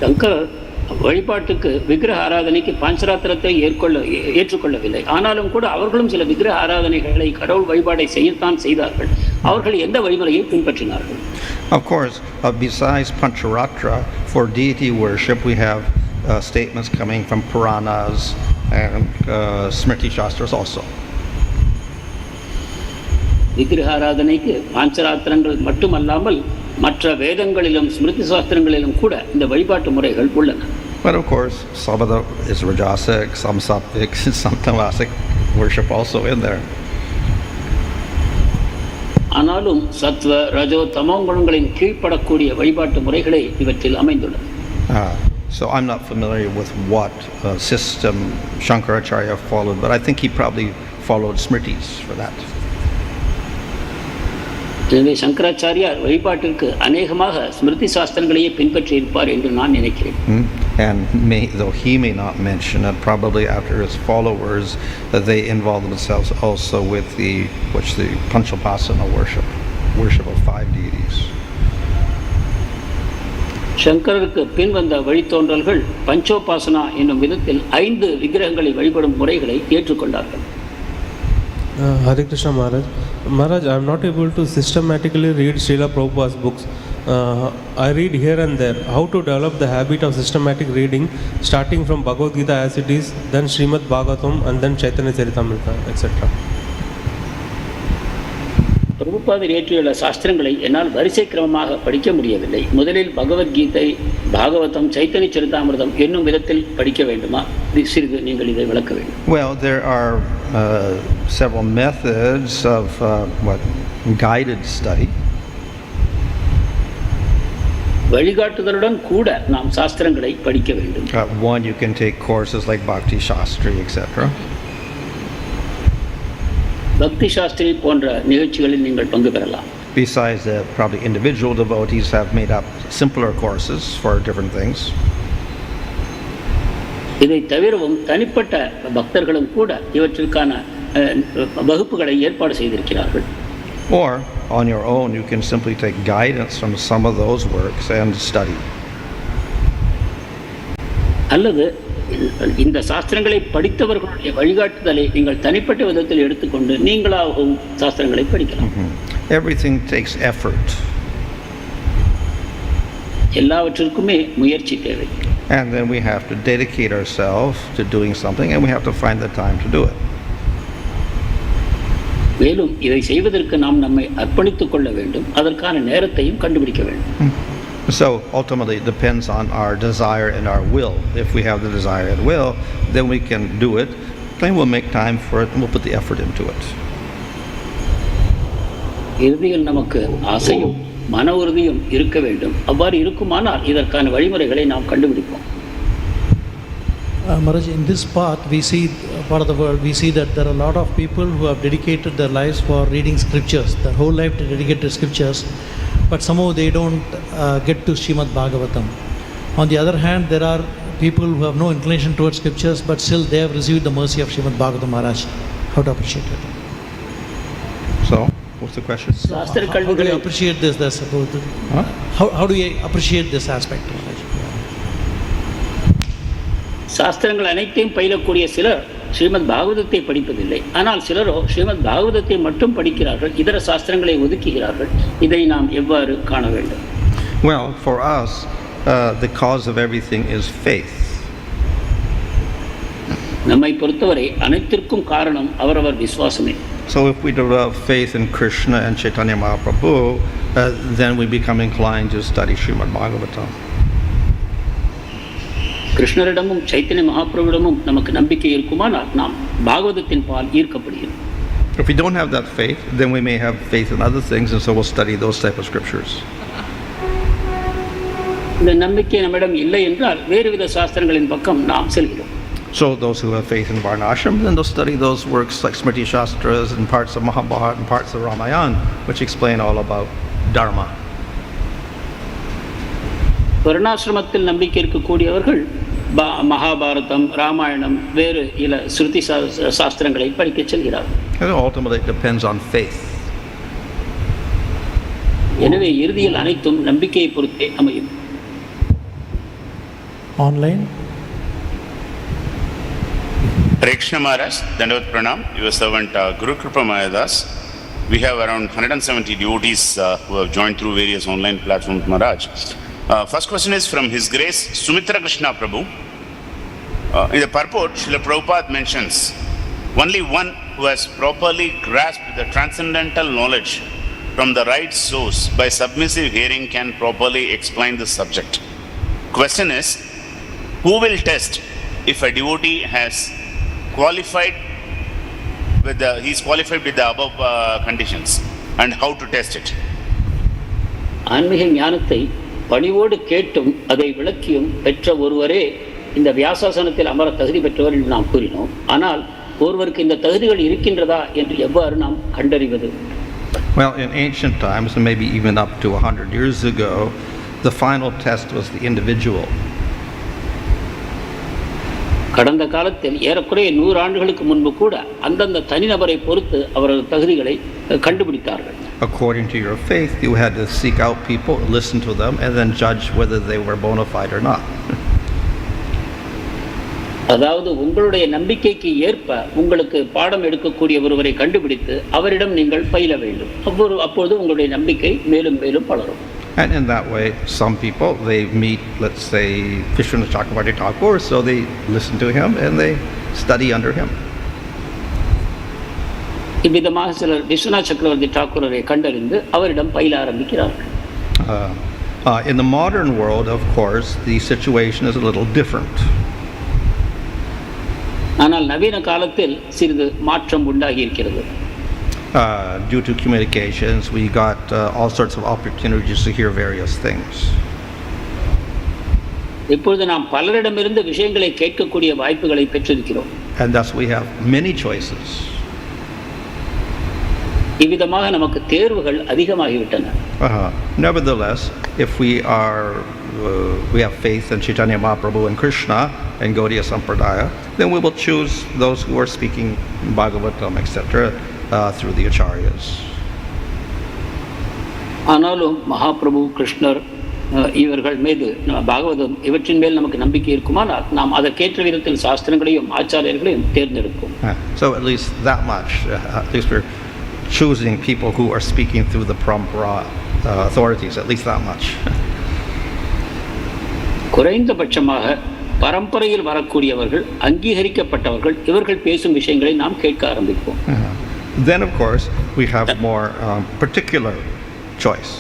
சங்கரர் வழிபாட்டுக்கு விக்கிரக ஆராதனைக்கு பாஞ்சராத்திரத்தை ஏற்றுக்கொள்ளவில்லை. ஆனாலும் கூட அவர்களும் சில விக்கிரக ஆராதனைகளை கடவுள் வழிபாடை செய்யத்தான் செய்தார்கள். அவர்கள் எந்த வழிமுறையை பின்பற்றினார்கள்? Of course, besides Pancharatra, for deity worship, we have statements coming from Purāṇas and Smriti-śāstrās also. விக்கிரக ஆராதனைக்கு பாஞ்சராத்திரங்கள் மட்டுமல்லாமல் மற்ற வேதங்களிலும் ஸ்மிருதி சாஸ்திரங்களிலும் கூட இந்த வழிபாட்டு முறைகள் உள்ளன. But of course, some of them is rajasic, some sattvic, some tamasic worship also in there. ஆனாலும் சத்வ, ரஜோ, தமோ குணங்களின் கீழ்ப்படக்கூடிய வழிபாட்டு முறைகளே இவற்றில் அமைந்துள்ளன. So I'm not familiar with what system Shankaracharya followed, but I think he probably followed Smritis for that. எனவே சங்கராச்சாரியார் வழிபாட்டிற்கு அநேகமாக ஸ்மிருதி சாஸ்திரங்களையே பின்பற்றி இருப்பார் என்று நான் நினைக்கிறேன். And though he may not mention it, probably after his followers, that they involve themselves also with the Panchopasana worship of 5 deities. சங்கரருக்கு பின் வந்த வழித்தோன்றல்கள் பஞ்சோபாசனா என்னும் விதத்தில் 5 விக்கிரகங்களை வழிபடும் முறைகளை ஏற்றுக்கொண்டார்கள். Hare Krishna Maharaj. Maharaj, I am not able to systematically read Srila Prabhupada's books. I read here and there. How to develop the habit of systematic reading, starting from Bhagavad Gita as it is, then Srimad Bhagavatam, and then Chaitanya Charitamrita, etc. பிரபுபாதர் இயற்றியுள்ள சாஸ்திரங்களை என்னால் வரிசை கிரமமாக படிக்க முடியவில்லை. முதலில் பகவத்கீதை, பாகவதம், சைத்தன்ய சரிதாமிர்தம் என்னும் விதத்தில் படிக்க வேண்டுமா? சிறிது நீங்கள் இதை விளக்க வேண்டும். Well, there are several methods of guided study. வழிகாட்டுதலுடன் கூட நாம் சாஸ்திரங்களை படிக்க வேண்டும். One, you can take courses like Bhakti Shastri, etc. பக்தி சாஸ்திரி போன்ற நிகழ்ச்சிகளில் நீங்கள் பங்கு பெறலாம். Besides, probably individual devotees have made up simpler courses for different things. இதை தவிரவும் தனிப்பட்ட பக்தர்களும் கூட இவற்றிற்கான வகுப்புகளை ஏற்பாடு செய்திருக்கிறார்கள். Or on your own, you can simply take guidance from some of those works and study. அல்லது இந்த சாஸ்திரங்களை படித்தவர்களுடைய வழிகாட்டுதலை நீங்கள் தனிப்பட்ட விதத்தில் எடுத்துக்கொண்டு நீங்களாகவும் சாஸ்திரங்களை படிக்கலாம். Everything takes effort. எல்லாவற்றிற்குமே முயற்சி தேவை. And then we have to dedicate ourselves to doing something, and we have to find the time to do it. மேலும் இதை செய்வதற்கு நாம் நம்மை அர்ப்பணித்துக் கொள்ள வேண்டும், அதற்கான நேரத்தையும் கண்டுபிடிக்க வேண்டும். So ultimately it depends on our desire and our will. If we have the desire and will, then we can do it. Then we'll make time for it and we'll put the effort into it. இறுதியில் நமக்கு ஆசையும் மன உறுதியும் இருக்க வேண்டும். அவ்வாறு இருக்குமானால் இதற்கான வழிமுறைகளை நாம் கண்டுபிடிப்போம். Maharaj, in this path we see part of the world, we see that there are a lot of people who have dedicated their lives for reading scriptures, their whole life to dedicate to scriptures, but somehow they don't get to Srimad Bhagavatam. On the other hand, there are people who have no inclination towards scriptures, but still they have received the mercy of Srimad Bhagavatam Maharaj. How to appreciate it? So, what's the question? So, how do you appreciate this? How do you appreciate this aspect, Maharaj? சாஸ்திரங்கள் அனைத்தையும் பயிலக்கூடிய சிலர் ஸ்ரீமத் பாகவதத்தை படிப்பதில்லை. ஆனால் சிலரோ ஸ்ரீமத் பாகவதத்தை மட்டும் படிக்கிறார்கள், இதர சாஸ்திரங்களை ஒதுக்குகிறார்கள். இதை நாம் எவ்வாறு காண வேண்டும்? Well, for us, the cause of everything is faith. நம்மை பொறுத்தவரை அனைத்திற்கும் காரணம் அவரவர் விசுவாசமே. So if we develop faith in Krishna and Chaitanya Mahaprabhu, then we become inclined to study Srimad Bhagavatam. கிருஷ்ணரிடமும் Chaitanya மகாபிரபுவிடமும் நமக்கு நம்பிக்கை இருக்குமானால் நாம் பாகவதத்தின் பால் ஈர்க்கப்படுகிறோம். If we don't have that faith, then we may have faith in other things, and so we'll study those type of scriptures. இந்த நம்பிக்கை நம்மிடம் இல்லை என்றால் வேறு வித சாஸ்திரங்களின் பக்கம் நாம் செல்கிறோம். So those who have faith in varnashram, then they'll study those works like Smriti-śāstrās and parts of Mahabharata and parts of Ramayana, which explain all about dharma. வர்ணாசிரமத்தில் நம்பிக்கை இருக்கக்கூடியவர்கள் மகாபாரதம், ராமாயணம், வேறு இல ஸ்ருதி சாஸ்திரங்களை படிக்க செல்கிறார்கள். And ultimately it depends on faith. எனவே இறுதியில் அனைத்தும் நம்பிக்கையை பொறுத்தே அமையும். Online. Krishna Maharaj, Dandavat Pranam, your servant Guru Kripa Mahadas. We have around 170 devotees who have joined through various online platforms, Maharaj. First question is from His Grace Sumitra Krishna Prabhu. In the purport, Srila Prabhupada mentions, only one who has properly grasped the transcendental knowledge from the right source by submissive hearing can properly explain the subject. Question is, who will test if a devotee has qualified with he is qualified with the above conditions, and how to test it? ஆன்மீக ஞானத்தை பணிவோடு கேட்டும் அதை விளக்கியும் பெற்ற ஒருவரே இந்த வியாசாசனத்தில் அமர தகுதி பெற்றவர் என்று நாம் கூறினோம். ஆனால் ஒருவருக்கு இந்த தகுதிகள் இருக்கின்றதா என்று எவ்வாறு நாம் கண்டறிவது? Well, in ancient times, and maybe even up to 100 years ago, the final test was the individual. கடந்த காலத்தில் ஏறக்குறைய 100 ஆண்டுகளுக்கு முன்பு கூட அந்தந்த தனிநபரை பொறுத்து அவரது தகுதிகளை கண்டுபிடித்தார்கள். According to your faith, you had to seek out people, listen to them, and then judge whether they were bona fide or not. அதாவது உங்களுடைய நம்பிக்கைக்கு ஏற்ப உங்களுக்கு பாடம் எடுக்கக்கூடிய ஒருவரை கண்டுபிடித்து அவரிடம் நீங்கள் பயில வேண்டும். அப்பொழுது உங்களுடைய நம்பிக்கை மேலும் மேலும் வளரும். And in that way, some people, they meet, let's say, Vishwanath Chakravarti Thakur, so they listen to him and they study under him. இவ்விதமாக சிலர் விஸ்வநாத் சக்கரவர்த்தி டாக்கூரை கண்டறிந்து அவரிடம் பயில ஆரம்பிக்கிறார்கள். In the modern world, of course, the situation is a little different. ஆனால் நவீன காலத்தில் சிறிது மாற்றம் உண்டாகி இருக்கிறது. Due to communications, we got all sorts of opportunities to hear various things. இப்பொழுது நாம் பலரிடமிருந்து விஷயங்களை கேட்கக்கூடிய வாய்ப்புகளை பெற்றிருக்கிறோம். And thus we have many choices. இவ்விதமாக நமக்கு தேர்வுகள் அதிகமாகிவிட்டன. Nevertheless, if we have faith in Chaitanya Mahaprabhu and Krishna and Gaudiya Sampradaya, then we will choose those who are speaking Bhagavatam, etc., through the acharyas. ஆனாலும் மகாபிரபு, கிருஷ்ணர் இவர்கள் மீது பாகவதம் இவற்றின் மேல் நமக்கு நம்பிக்கை இருக்குமானால் நாம் அதற்கேற்ற விதத்தில் சாஸ்திரங்களையும் ஆச்சாரியர்களையும் தேர்ந்தெடுப்போம். So at least that much, at least we're choosing people who are speaking through the parampara authorities, at least that much. குறைந்தபட்சமாக பரம்பரையில் வரக்கூடியவர்கள், அங்கீகரிக்கப்பட்டவர்கள், இவர்கள் பேசும் விஷயங்களை நாம் கேட்க ஆரம்பிப்போம். Then of course we have more particular choice.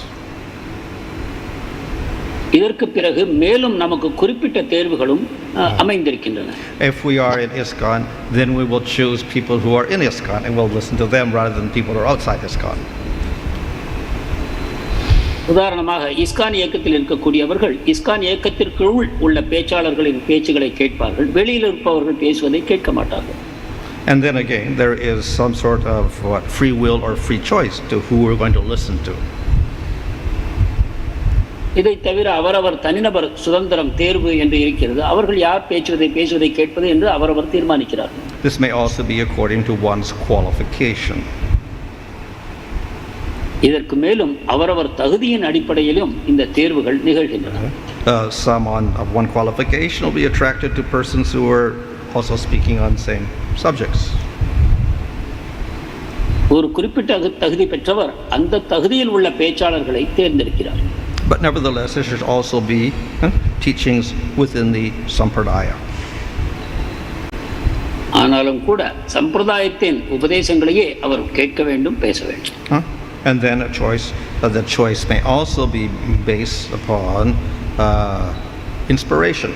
இதற்கு பிறகு மேலும் நமக்கு குறிப்பிட்ட தேர்வுகளும் அமைந்திருக்கின்றன. If we are in ISKCON, then we will choose people who are in ISKCON and we'll listen to them rather than people who are outside ISKCON. உதாரணமாக ISKCON இயக்கத்தில் இருக்கக்கூடியவர்கள் இஸ்கான் இயக்கத்திற்குள் உள்ள பேச்சாளர்களின் பேச்சுகளை கேட்பார்கள், வெளியில் இருப்பவர்கள் பேசுவதை கேட்க மாட்டார்கள். And then again, there is some sort of free will or free choice to who we're going to listen to. இதை தவிர அவரவர் தனிநபர் சுதந்திரம் தேர்வு என்று இருக்கிறது. அவர்கள் யார் பேசுவதை கேட்பது என்று அவரவர் தீர்மானிக்கிறார்கள். This may also be according to one's qualification. இதற்கு மேலும் அவரவர் தகுதியின் அடிப்படையிலும் இந்த தேர்வுகள் நிகழ்கின்றன. Some of one qualification will be attracted to persons who are also speaking on same subjects. ஒரு குறிப்பிட்ட தகுதி பெற்றவர் அந்த தகுதியில் உள்ள பேச்சாளர்களை தேர்ந்தெடுக்கிறார். But nevertheless, there should also be teachings within the sampradaya. ஆனாலும் கூட சம்பிரதாயத்தின் உபதேசங்களையே அவர் கேட்க வேண்டும், பேச வேண்டும். And then the choice may also be based upon inspiration.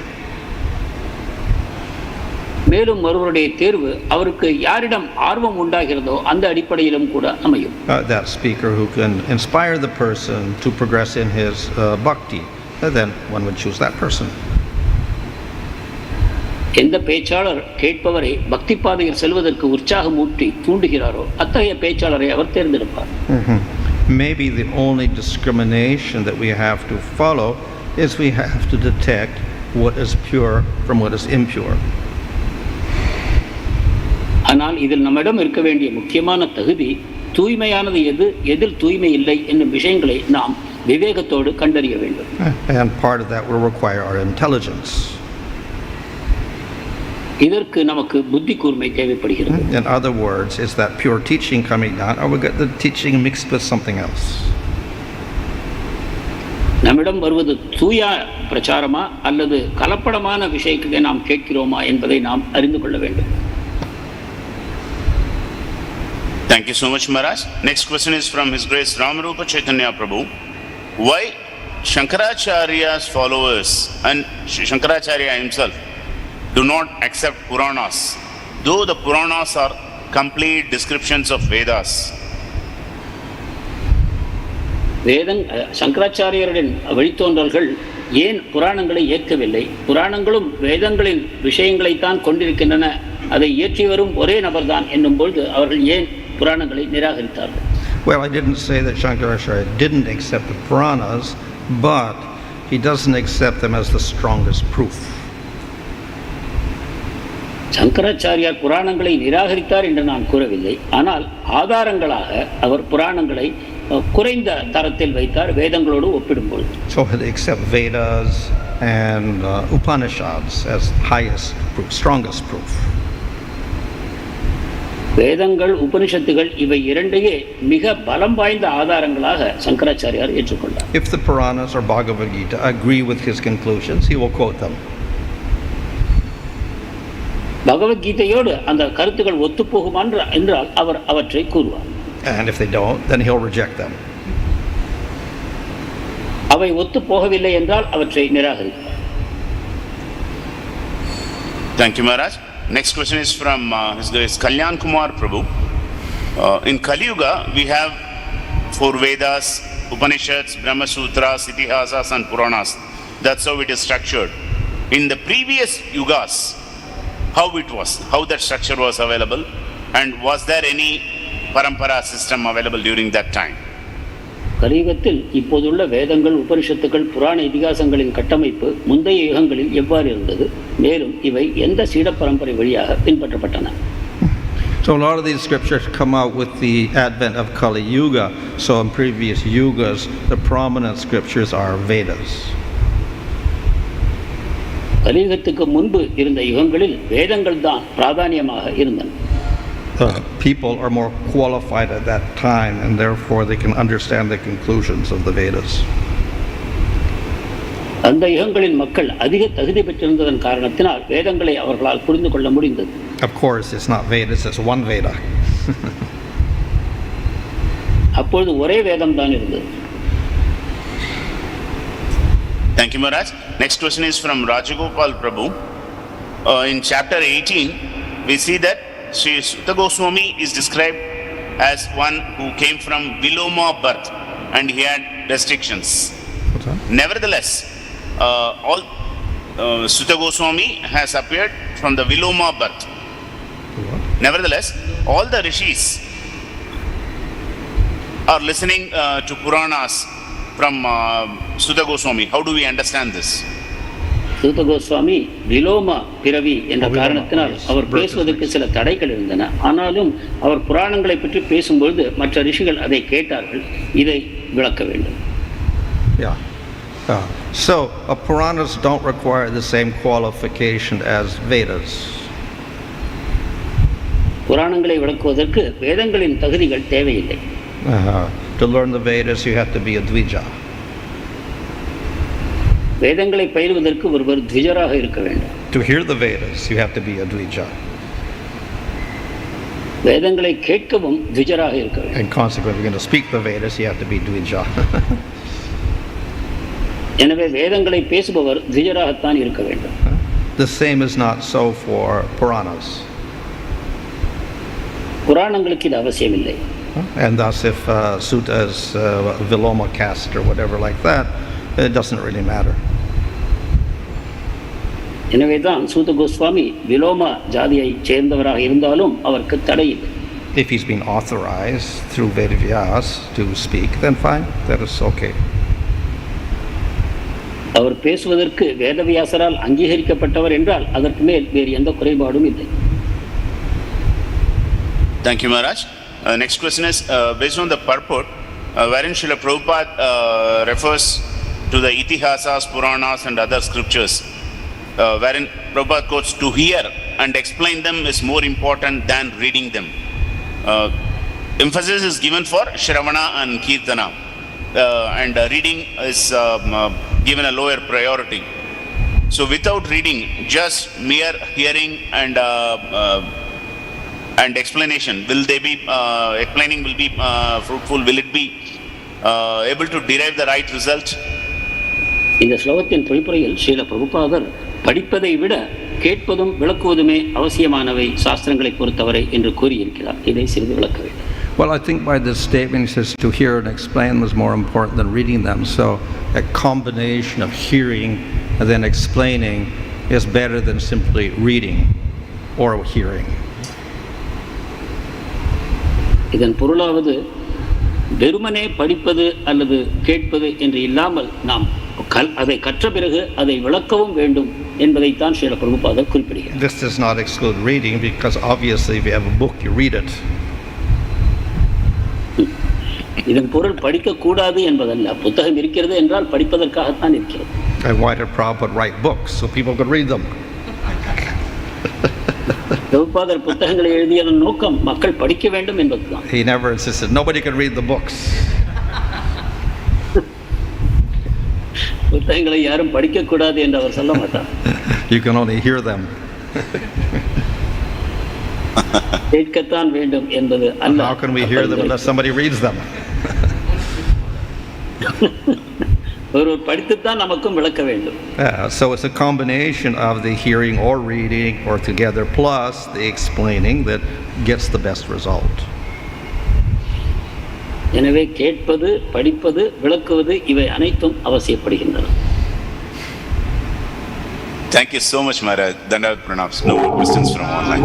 மேலும் ஒருவருடைய தேர்வு அவருக்கு யாரிடம் ஆர்வம் உண்டாகிறதோ அந்த அடிப்படையிலும் கூட அமையும். That speaker who can inspire the person to progress in his bhakti, then one would choose that person. எந்த பேச்சாளர் கேட்பவரை பக்தி பாதையில் செல்வதற்கு உற்சாகமூட்டி தூண்டுகிறாரோ அத்தகைய பேச்சாளரை அவர் தேர்ந்தெடுப்பார். Maybe the only discrimination that we have to follow is we have to detect what is pure from what is impure. ஆனால் இதில் நம்மிடம் இருக்க வேண்டிய முக்கியமான தகுதி தூய்மையானது எது, எதில் தூய்மை இல்லை என்னும் விஷயங்களை நாம் விவேகத்தோடு கண்டறிய வேண்டும். And part of that will require our intelligence. இதற்கு நமக்கு புத்தி கூர்மை தேவைப்படுகிறது. In other words, is that pure teaching coming down, or we get the teaching mixed with something else? நம்மிடம் வருவது தூய பிரச்சாரமா அல்லது கலப்படமான விஷயத்தை நாம் கேட்கிறோமா என்பதை நாம் அறிந்து கொள்ள வேண்டும். Thank you so much, Maharaj. Next question is from His Grace Ramarupa Chaitanya Prabhu. Why Shankaracharya's followers and Shankaracharya himself do not accept Purāṇas, though the Purāṇas are complete descriptions of Vedas? சங்கராச்சாரியரின் வழித்தோன்றல்கள் ஏன் புராணங்களை ஏற்கவில்லை? புராணங்களும் வேதங்களின் விஷயங்களைத்தான் கொண்டிருக்கின்றன, அதை ஏற்றி வரும் ஒரே நபர்தான் என்னும்பொழுது அவர்கள் ஏன் புராணங்களை நிராகரித்தார்கள்? Well, I didn't say that Shankaracharya didn't accept the Purāṇas, but he doesn't accept them as the strongest proof. சங்கராச்சாரியார் புராணங்களை நிராகரித்தார் என்று நான் கூறவில்லை, ஆனால் ஆதாரங்களாக அவர் புராணங்களை குறைந்த தரத்தில் வைத்தார் வேதங்களோடு ஒப்பிடும்போது. So he accept Vedas and Upanishads as highest proof, strongest proof. வேதங்கள் உபனிஷத்துகள் இவை இரண்டையே மிக பலம் வாய்ந்த ஆதாரங்களாக சங்கராச்சாரியார் ஏற்றுக்கொண்டார். If the Purāṇas or Bhagavad Gita agree with his conclusions, he will quote them. பகவத்கீதையோடு அந்த கருத்துக்கள் ஒத்துப்போகுமா என்றால் அவர் அவற்றை கூறுவார். And if they don't, then he'll reject them. அவை ஒத்துப்போகவில்லை என்றால் அவற்றை நிராகரிப்பார். Thank you, Maharaj. Next question is from His Grace Kalyan Kumar Prabhu. In Kali Yuga, we have 4 Vedas, Upanishads, Brahma Sutras, Itihāsās and Purāṇas. That's how it is structured. In the previous Yugas, how it was, how that structure was available, and was there any parampara system available during that time? கலியுகத்தில் இப்போதுள்ள வேதங்கள், உபனிஷத்துக்கள், புராண இதிகாசங்களின் கட்டமைப்பு முந்தைய யுகங்களில் எவ்வாறு இருந்தது, மேலும் இவை எந்த சீட பரம்பரை வழியாக பின்பற்றப்பட்டன? So a lot of these scriptures come out with the advent of Kali Yuga. So in previous yugas, the prominent scriptures are Vedas. கலியுகத்துக்கு முன்பு இருந்த யுகங்களில் வேதங்கள் தான் பிராதானியமாக இருந்தன. People are more qualified at that time, and therefore they can understand the conclusions of the Vedas. அந்த யுகங்களின் மக்கள் அதிக தகுதி பெற்றிருந்ததன் காரணத்தினால் வேதங்களை அவர்களால் புரிந்து கொள்ள முடிந்தது. Of course, it's not Vedas, it's one Veda. அப்பொழுது ஒரே வேதம் தான் இருந்தது. Thank you, Maharaj. Next question is from Rajagopal Prabhu. In chapter 18, we see that Sri Sūta Gosvāmī is described as one who came from Viloma birth and he had restrictions. Nevertheless, all Sūta Gosvāmī has appeared from the Viloma birth. Nevertheless, all the rishis are listening to Purāṇas from Sūta Gosvāmī. How do we understand this? சூத கோஸ்வாமி விலோம பிறவி என்ற காரணத்தினால் அவர் பேசுவதற்கு சில தடைகள் இருந்தன. ஆனாலும் அவர் புராணங்களை பற்றி பேசும்பொழுது மற்ற ரிஷிகள் அதை கேட்டார்கள். இதை விளக்க வேண்டும். So Purāṇas don't require the same qualification as Vedas. புராணங்களை விளக்குவதற்கு வேதங்களின் தகுதிகள் தேவையில்லை. To learn the Vedas, you have to be a dvija. வேதங்களை பயிலுவதற்கு ஒருவர் த்விஜராக இருக்க வேண்டும். To hear the Vedas, you have to be a dvija. வேதங்களை கேட்கவும் த்விஜராக இருக்க வேண்டும். And consequently, if you're going to speak the Vedas, you have to be dvija. எனவே வேதங்களை பேசுபவர் த்விஜராகத்தான் இருக்க வேண்டும். the same is not so for Purāṇas. புராணங்களுக்கு இது அவசியம் இல்லை. And thus, if Sūta is Viloma caste or whatever like that, it doesn't really matter. எனவேதான் சூத கோஸ்வாமி விலோம ஜாதியை சேர்ந்தவராக இருந்தாலும் அவருக்கு தடை இல்லை. If he's been authorized through Vedas to speak, then fine, that is okay. அவர் பேசுவதற்கு வேதவியாசரால் அங்கீகரிக்கப்பட்டவர் என்றால் அதற்கு மேல் வேறு எந்த குறைபாடும் இல்லை. Thank you, Maharaj. Next question is based on the purport, wherein Srila Prabhupada refers to the itihāsās, purāṇās and other scriptures, wherein Prabhupada quotes, to hear and explain them is more important than reading them. Emphasis is given for Shravana and Kirtana, and reading is given a lower priority. So without reading, just mere hearing and explanation, will they be explaining will be fruitful? Will it be able to derive the right result? இந்த ஸ்லோகத்தின் பொழிப்புரையில் ஸ்ரீல பிரபுபாதர் படிப்பதை விட கேட்பதும் விளக்குவதுமே அவசியமானவை சாஸ்திரங்களை பொறுத்தவரை என்று கூறியிருக்கிறார். இதை சிறிது விளக்க வேண்டும். Well, I think by this statement he says to hear and explain was more important than reading them. So a combination of hearing and then explaining is better than simply reading or hearing. இதன் பொருளாவது வெறுமனே படிப்பது அல்லது கேட்பது என்று இல்லாமல் நாம் அதை கற்ற பிறகு அதை விளக்கவும் வேண்டும் என்பதைத்தான் ஸ்ரீல பிரபுபாதர் குறிப்பிடுகிறார். This does not exclude reading, because obviously if you have a book you read it. இதன் பொருள் படிக்க கூடாது என்பதல்ல. புத்தகம் இருக்கிறது என்றால் படிப்பதற்காகத்தான் இருக்கிறது. Why did Prabhupada write books? So people could read them. பிரபுபாதர் புத்தகங்களை எழுதியதன் நோக்கம் மக்கள் படிக்க வேண்டும் என்பதுதான். He never insisted nobody could read the books. புத்தகங்களை யாரும் படிக்க கூடாது என்று அவர் சொல்ல மாட்டார். You can only hear them. கேட்கத்தான் வேண்டும் என்பது அல்ல. How can we hear them unless somebody reads them? ஒருவர் படித்துத்தான் நமக்கும் விளக்க வேண்டும். So it's a combination of the hearing or reading or together plus the explaining that gets the best result. எனவே கேட்பது, படிப்பது, விளக்குவது இவை அனைத்தும் அவசியப்படுகின்றன. Thank you so much, Maharaj. Dandavad pranams. No more questions from online.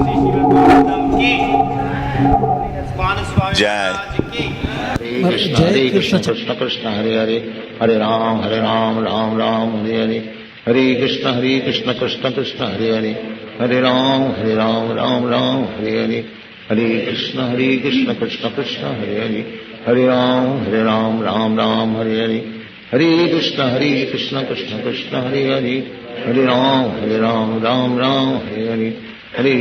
Jai. Jai Krishna Krishna Krishna Hare Hare Hare Ram Ram Ram Hare Hare Hare Krishna Krishna Krishna Hare Hare Hare Ram Ram Hare Hare Hare Krishna Krishna Krishna Hare Hare Hare Ram Ram Hare Hare Hare Krishna Krishna Hare Hare Hare Ram Hare Hare Hare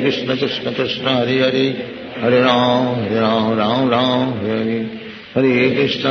Krishna Krishna Hare Hare Hare Ram Hare Hare Hare Krishna